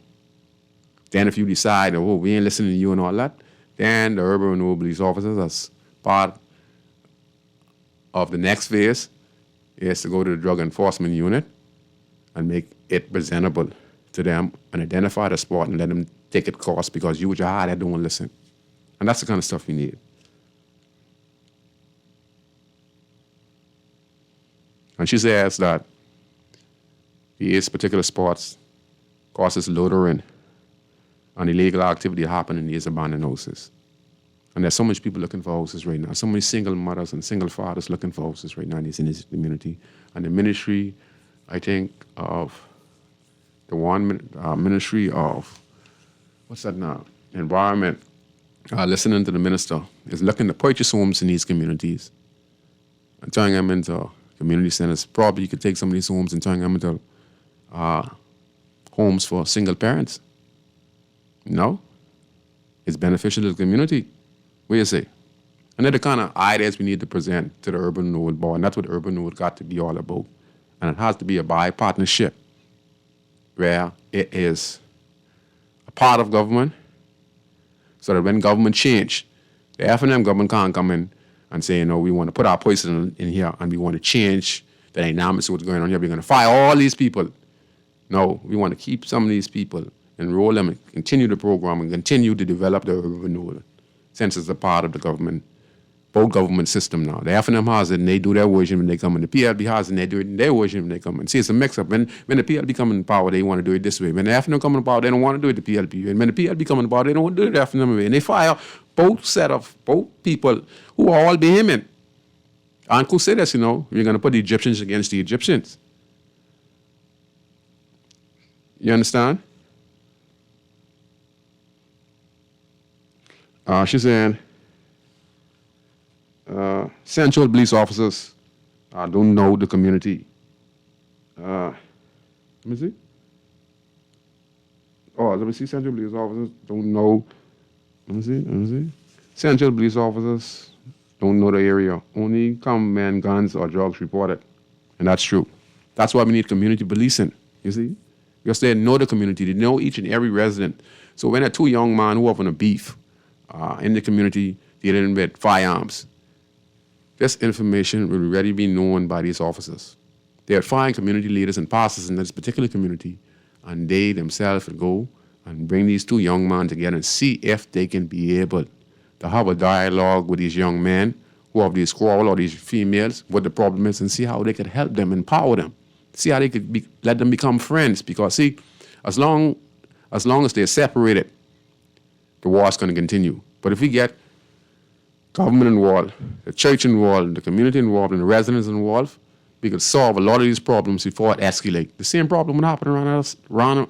Then if you decide, we ain't listening to you and all that, then the urban renewal police officers, as part of the next phase, is to go to the Drug Enforcement Unit and make it presentable to them and identify the spot and let them take it course, because you with your heart, don't want to listen. And that's the kind of stuff we need. And she says that these particular spots causes loitering and illegal activity happening in these abandoned houses. And there's so much people looking for houses right now. So many single mothers and single fathers looking for houses right now in this community. And the ministry, I think, of the ministry of, Environment, listening to the minister, is looking to purchase homes in these communities and turning them into community centers. Probably you could take some of these homes and turn them into homes for single parents. It's beneficial to the community. What do you say? And they're the kind of ideas we need to present to the Urban Renewal Board, and that's what the Urban Renewal got to be all about. And it has to be a bi-partnership where it is a part of government, so that when government change, the F&M government can't come in and say, we want to put our poison in here and we want to change the dynamics of what's going on here. We're going to fire all these people. No, we want to keep some of these people, enroll them, and continue the program and continue to develop the urban renewal, since it's a part of the government, both government system now. The F&M has it and they do their version when they come in. The PLB has it and they do it in their version when they come in. See, it's a mix-up. When the PLB come in power, they want to do it this way. When the F&M come in power, they don't want to do it the PLB way. And when the PLB come in power, they don't want to do it the F&M way. And they fire both people who are all vehement. And who say this, we're going to put the Egyptians against the Egyptians. You understand? She's saying, Central police officers don't know the community. Let me see. Let me see. Central police officers don't know. Let me see. Central police officers don't know the area. Only common guns or drugs reported. And that's true. That's why we need community policing, you see? Because they know the community. They know each and every resident. So when there are two young men who have a beef in the community dealing with firearms, this information will already be known by these officers. They'll find community leaders and pastors in this particular community, and they themselves will go and bring these two young men together and see if they can be able to have a dialogue with these young men who have these quarrel or these females, what the problem is, and see how they could help them, empower them, see how they could let them become friends. Because see, as long as they're separated, the war is going to continue. But if we get government involved, the church involved, the community involved, and the residents involved, we could solve a lot of these problems before it escalates. The same problem would happen around us, Ron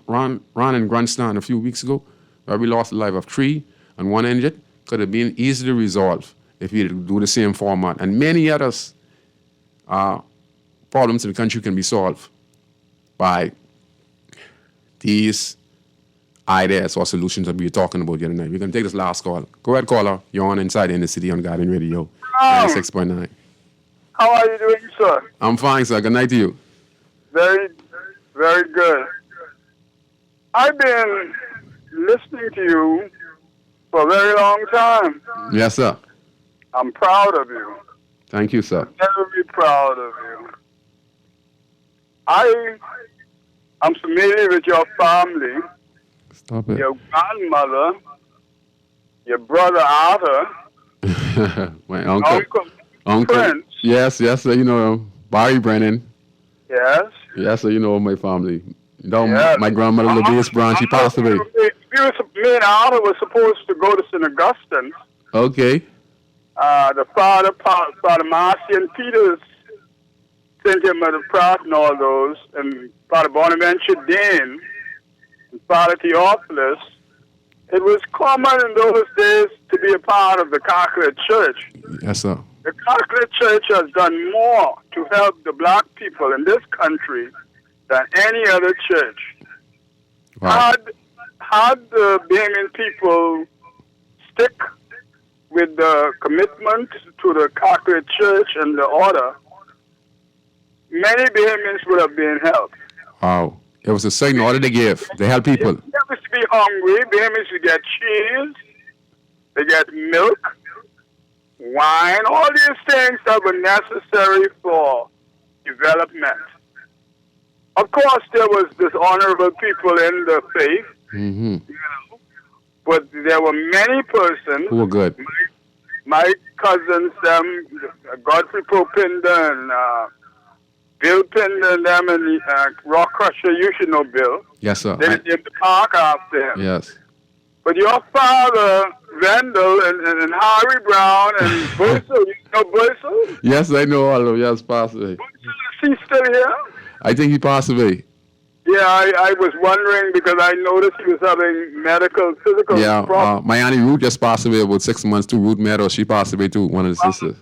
and Grandstand a few weeks ago, where we lost the life of 3 and 1 injured. Could have been easily resolved if we do the same format. And many others problems in the country can be solved by these ideas or solutions that we were talking about the other night. We're going to take this last call. Go ahead, caller. You're on Inside the Inner City on Guardian Radio, 96.9. How are you doing, sir? I'm fine, sir. Good night to you. Very, very good. I've been listening to you for a very long time. Yes, sir. I'm proud of you. Thank you, sir. Very proud of you. I am familiar with your family, Stop it. your grandmother, your brother Arthur, My uncle. Prince. Yes, sir. You know, Barry Brennan. Yes. Yes, sir. You know my family. You know, Yes. my grandmother, Louise Brown, she passed away. Me and Arthur were supposed to go to St. Augustine. Okay. The Father Marcion Peters sent him at the Pratt and all those, and Father Bonaventure Dane, and Father Theophilus. It was common in those days to be a part of the Catholic Church. Yes, sir. The Catholic Church has done more to help the black people in this country than any other church. Wow. Had the Bahamian people stick with the commitment to the Catholic Church and the order, many Bahamians would have been helped. Wow. It was a certain order they give. They help people. They used to be hungry. Bahamians would get cheese, they get milk, wine, all these things that were necessary for development. Of course, there was dishonorable people in the faith, Mm-hmm. you know, but there were many persons Who were good. my cousins, them, Godfrey Propinder and Bill Pinder and them, and Rock Crusher, you should know Bill. Yes, sir. They named the park after him. Yes. But your father, Randall, and Harry Brown, and Bursell, you know Bursell? Yes, I know all of them. Yes, passed away. Bursell, is he still here? I think he passed away. Yeah, I was wondering because I noticed he was having physical Yeah, problems. my auntie Ruth just passed away about 6 months too. Ruth Meadows, she passed away too, one of the sisters.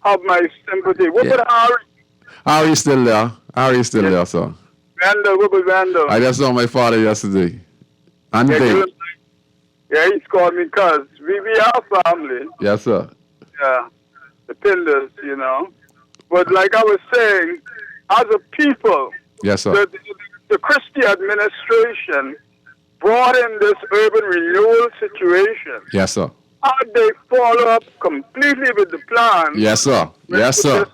Have my sympathy. What Yeah. about Harry? Harry's still there. Harry's still there, sir. Randall, what about Randall? I just saw my father yesterday. And Yeah, today. yeah, he's called me cuz. We are family. Yes, sir. Yeah, the Pinders, you know. But like I was saying, as a people, Yes, sir. the Christie administration brought in this urban renewal situation. Yes, sir. How they follow up completely with the plan. Yes, sir. Yes, sir.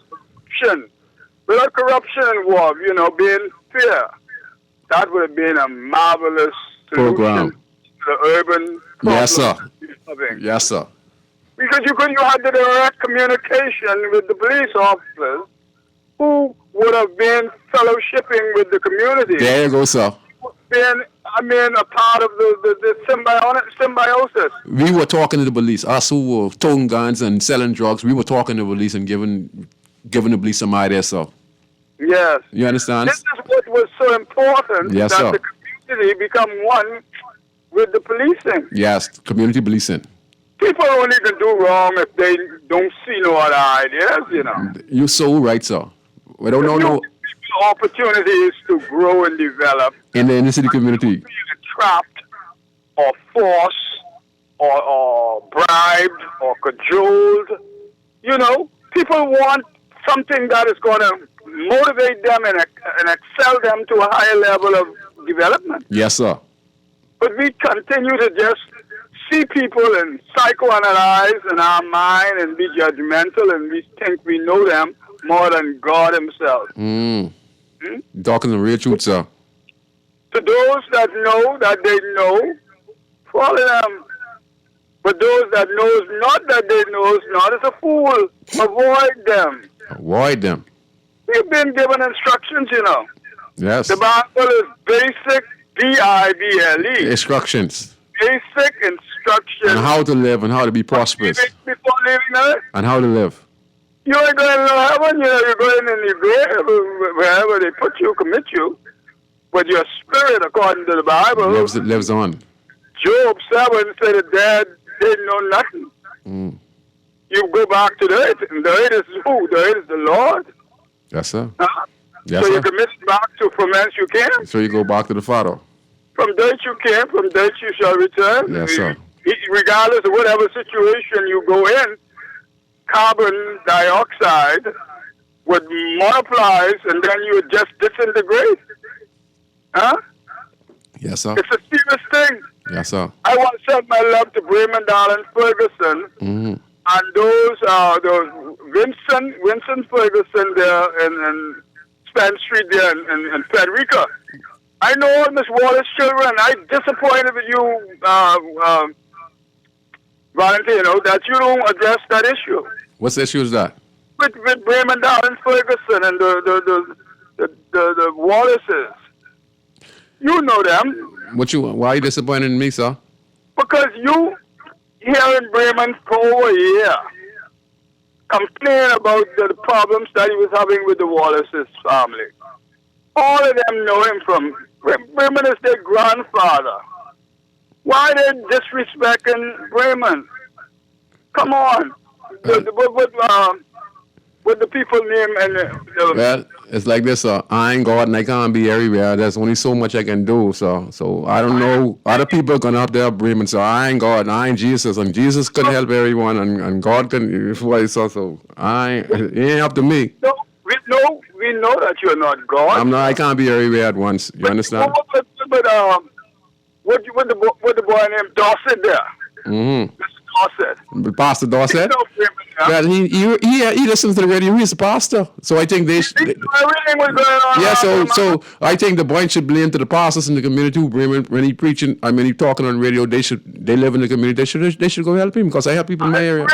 Without corruption involved, you know, being fair. That would have been a marvelous solution Program. to the urban Yes, sir. problems that we're having. Yes, sir. Because you had the direct communication with the police officers who would have been fellowshipping with the community. There you go, sir. Been a part of the symbiosis. We were talking to the police. Us who were toting guns and selling drugs, we were talking to the police and giving the police some ideas, sir. Yes. You understand? This is what was so important, Yes, that sir. the community become one with the policing. Yes, community policing. People only can do wrong if they don't see no other ideas, you know. You're so right, sir. We don't know You no give people opportunities to grow and develop. in the inner city community. Being trapped or forced or bribed or cajoled. You know, people want something that is going to motivate them and excel them to a higher level of development. Yes, sir. But we continue to just see people and psychoanalyze in our mind and be judgmental, and we think we know them more than God himself. Talking the real truth, sir. To those that know that they know, follow them. But those that knows not that they knows not is a fool. Avoid them. Avoid them. We've been given instructions, you know. Yes. The Bible is basic, Bible. Instructions. Basic instructions. On how to live and how to be prosperous. Before leaving earth. And how to live. You ain't going to heaven, you're going in the grave, wherever they put you, commit you. But your spirit, according to the Bible, lives on. Job 7 said the dead didn't know nothing. You go back to the earth, and the earth is who? The earth is the Lord. Yes, sir. Huh? Yes, so sir. you commit back to from whence you came. So you go back to the Father. From dirt you came, from dirt you shall return. Yes, sir. Regardless of whatever situation you go in, carbon dioxide would multiply, and then you would just disintegrate. Huh? Yes, sir. It's a serious thing. Yes, sir. I want to send my love to Bremen, Darlin, Ferguson, and those Vincent Ferguson there in Span Street there in Frederica. I know Miss Wallace children. I'm disappointed with you, Valentino, that you don't address that issue. What's the issue is that? With Bremen, Darlin, Ferguson, and the Wallaces. You know them. Why are you disappointed in me, sir? Because you here in Bremen for over a year complain about the problems that he was having with the Wallace's family. All of them know him from Bremen is their grandfather. Why they disrespecting Bremen? Come on. What the people name and well, it's like this, sir. I ain't God and I can't be everywhere. There's only so much I can do, so I don't know. Other people are gonna up there Bremen, so I ain't God and I ain't Jesus, and Jesus can help everyone, and God can. So it ain't up to me. No, we know that you're not God. I can't be everywhere at once. You understand? But what the boy named Dorset there? Mr. Dorset. Pastor Dorset? Well, he listens to the radio. He's a pastor, so I think they should. Everything was going on. Yeah, so I think the point should blame to the pastors in the community who bring when he preaching. I mean, he talking on radio. They live in the community. They should go help him because I help people in my area.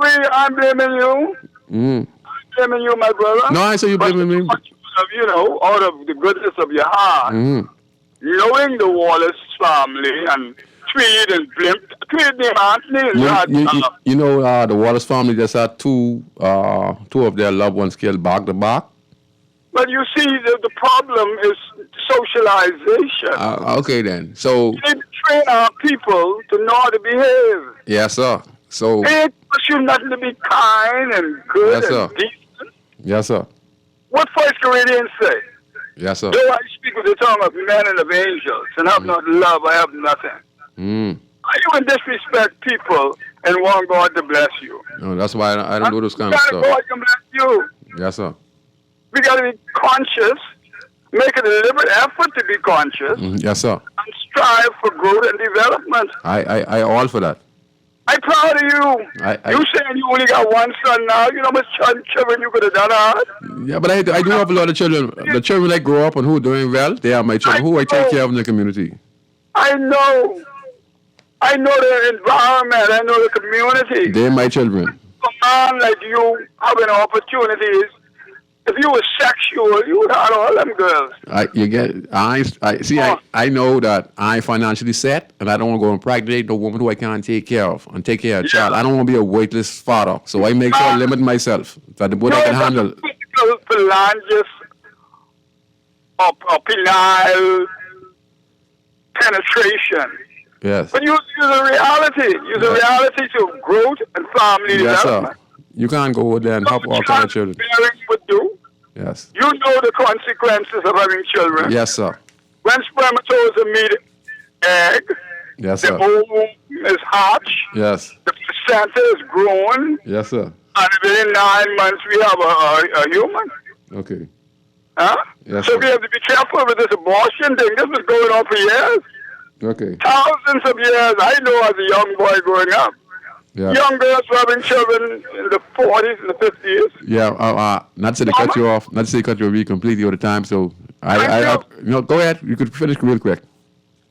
I'm blaming you. I'm blaming you, my brother. No, I say you blaming me. You know, out of the goodness of your heart, knowing the Wallace family and Tweed and Blimp, Tweed named Anthony. You know, the Wallace family just had two of their loved ones killed back to back. But you see, the problem is socialization. Okay, then. So we need to train our people to know how to behave. Yes, sir. So it push you nothing to be kind and good and decent. Yes, sir. What 1 Corinthians say? Yes, sir. Though I speak with the tongue of men and of angels, and have not love, I have nothing. How you can disrespect people and want God to bless you? No, that's why I don't do this kind of stuff. God can bless you. Yes, sir. We got to be conscious, make a deliberate effort to be conscious. Yes, sir. And strive for growth and development. I all for that. I'm proud of you. You saying you only got one son now. You know how much children you could have done out? Yeah, but I do have a lot of children. The children that grow up and who are doing well, they are my children. Who I take care of in the community. I know. I know the environment. I know the community. They're my children. A man like you having opportunities. If you were sexual, you would have all them girls. I know that I financially set, and I don't want to go and impregnate no woman who I can't take care of and take care of a child. I don't want to be a weightless father, so I make sure I limit myself that what I can handle. Phalanges or penile penetration. Yes. But use a reality. Use a reality to growth and family development. Sir. You can't go over there and help all kind of children. Parents would do. Yes. You know the consequences of having children. Yes, sir. When spermatozoa meet egg, yes, the sir. ovum is hatched. Yes. The placenta is grown. Yes, sir. And within 9 months, we have a human. Okay. Huh? Yes, so sir. we have to be careful with this abortion thing. This was going on for years. Okay. Thousands of years. I know as a young boy growing up. Yeah. Young girls were having children in the 40s and the 50s. Yeah, not to cut you off, not to cut you off completely all the time. So, go ahead. You could finish real quick.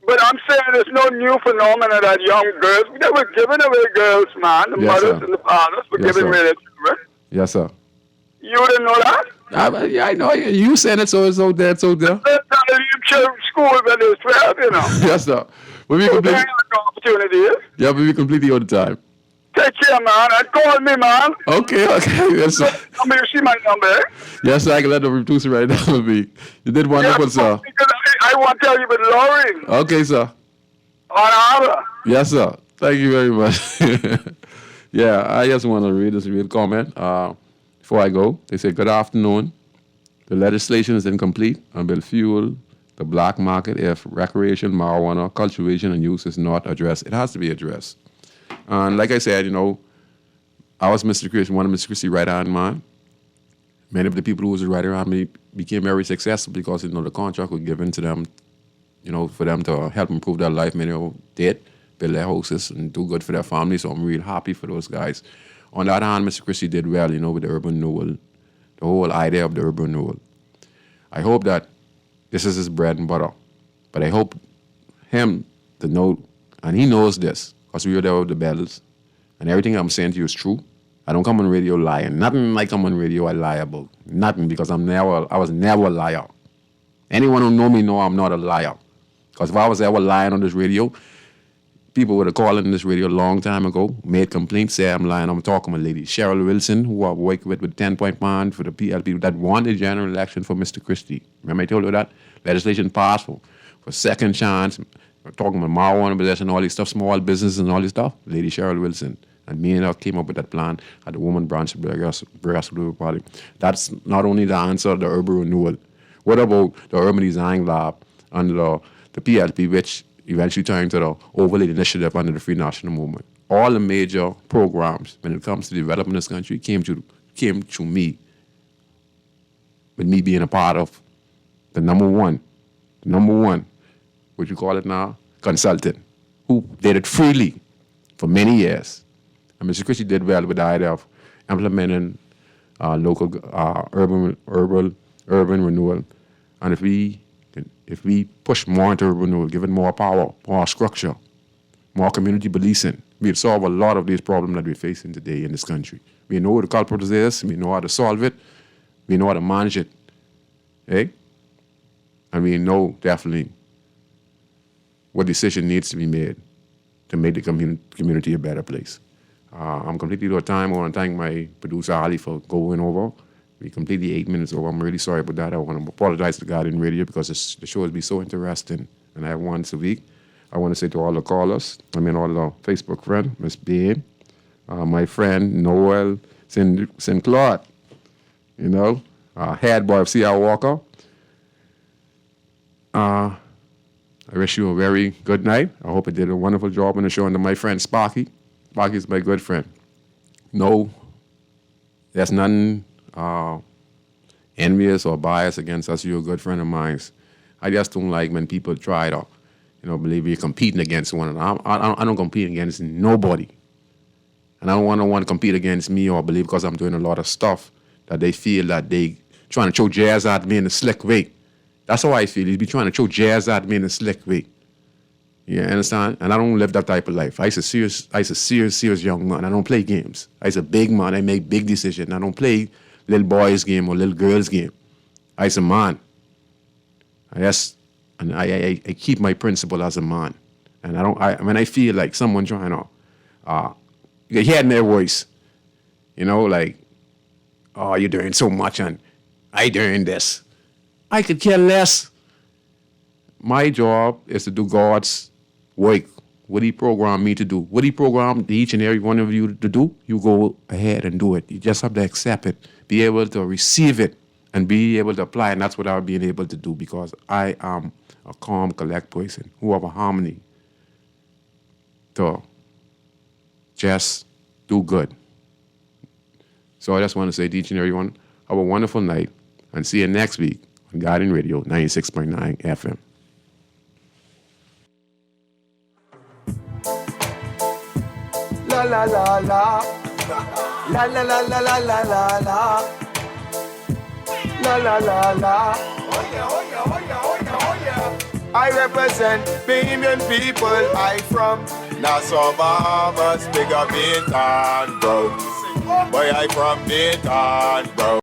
But I'm saying there's no new phenomenon that young girls, they were giving away girls, man. The Yes, mothers sir. and the fathers were Yes, giving sir. away their children. Yes, sir. You didn't know that? Yeah, I know. You said it, so it's out there. It's out there. They're trying to leave children school when they was 12, you know. Yes, sir. But we So they completely, ain't got no opportunities. yeah, but we completely all the time. Take care, man. And call me, man. Okay. Yes, sir. I mean, you see my number. Yes, sir. I can let the producer right now with me. You did wonderful, sir. Because I want to tell you about Lauren Okay, sir. on Arbor. Yes, sir. Thank you very much. Yeah, I just want to read this real comment before I go. They say, good afternoon. The legislation is incomplete and will fuel the black market if recreational marijuana cultivation and use is not addressed. It has to be addressed. And like I said, you know, I was Mr. Chris, one of Mr. Christie's right-hand man. Many of the people who was right around me became very successful because, you know, the contract was given to them, you know, for them to help improve their life. Many of them did, build their houses and do good for their family. So I'm real happy for those guys. On the other hand, Mr. Christie did well, you know, with the urban renewal, the whole idea of the urban renewal. I hope that this is his bread and butter. But I hope him to know, and he knows this, because we were there with the bells, and everything I'm saying to you is true. I don't come on radio lying. Nothing like I'm on radio I lie about. Nothing, because I was never a liar. Anyone who know me know I'm not a liar. Because if I was ever lying on this radio, people would have called in this radio a long time ago, made complaints, say I'm lying. I'm talking with Lady Cheryl Wilson, who I work with 10-point plan for the PLP that won the general election for Mr. Christie. Remember I told you that? Legislation passed for second chance. We're talking about marijuana possession, all this stuff, small business and all this stuff. Lady Cheryl Wilson. And me and her came up with that plan at the Woman Branch of the Progressive Party. That's not only the answer to the urban renewal. What about the Urban Design Lab under the PLP, which eventually turned to the Overlay Initiative under the Free National Movement? All the major programs, when it comes to developing this country, came to me, with me being a part of the number one, what you call it now, consultant, who did it freely for many years. And Mr. Christie did well with the idea of implementing local urban renewal. And if we push more into urban renewal, give it more power, more structure, more community policing, we'd solve a lot of these problems that we're facing today in this country. We know what the culprit is, we know how to solve it, we know how to manage it. Eh? And we know definitely what decision needs to be made to make the community a better place. I'm completely out of time. I want to thank my producer, Ali, for going over. We completely 8 minutes over. I'm really sorry about that. I want to apologize to Guardian Radio because the show has been so interesting. And I have once a week. I want to say to all the callers, all the Facebook friends, Miss Babe, my friend Noel Sinclair, you know, head boy of C.R. Walker. I wish you a very good night. I hope I did a wonderful job on the show. And to my friend Sparky. Sparky is my good friend. No, there's nothing envious or biased against us. You're a good friend of mine. I just don't like when people try to, believe you're competing against one another. I don't compete against nobody. And I don't want to compete against me or believe because I'm doing a lot of stuff that they feel that they trying to throw jazz at me in a slick way. That's how I feel. He'd be trying to throw jazz at me in a slick way. You understand? And I don't live that type of life. I was a serious young man. I don't play games. I was a big man. I make big decisions. I don't play little boys' game or little girls' game. I was a man. I keep my principle as a man. And when I feel like someone trying to, you hear in their voice, like, oh, you're doing so much and I doing this. I could care less. My job is to do God's work. What he programmed me to do. What he programmed each and every one of you to do, you go ahead and do it. You just have to accept it, be able to receive it, and be able to apply. And that's what I've been able to do because I am a calm, collect person who have a harmony to just do good. So I just want to say to each and every one, have a wonderful night and see you next week on Guardian Radio 96.9 FM. La la la la, la la la la la la la la, la la la la. Oh yeah, oh yeah, oh yeah, oh yeah, oh yeah. I represent Bahamian people. I from Nassau, Bahamas, big up Bintan, bro. Boy, I from Bintan, bro.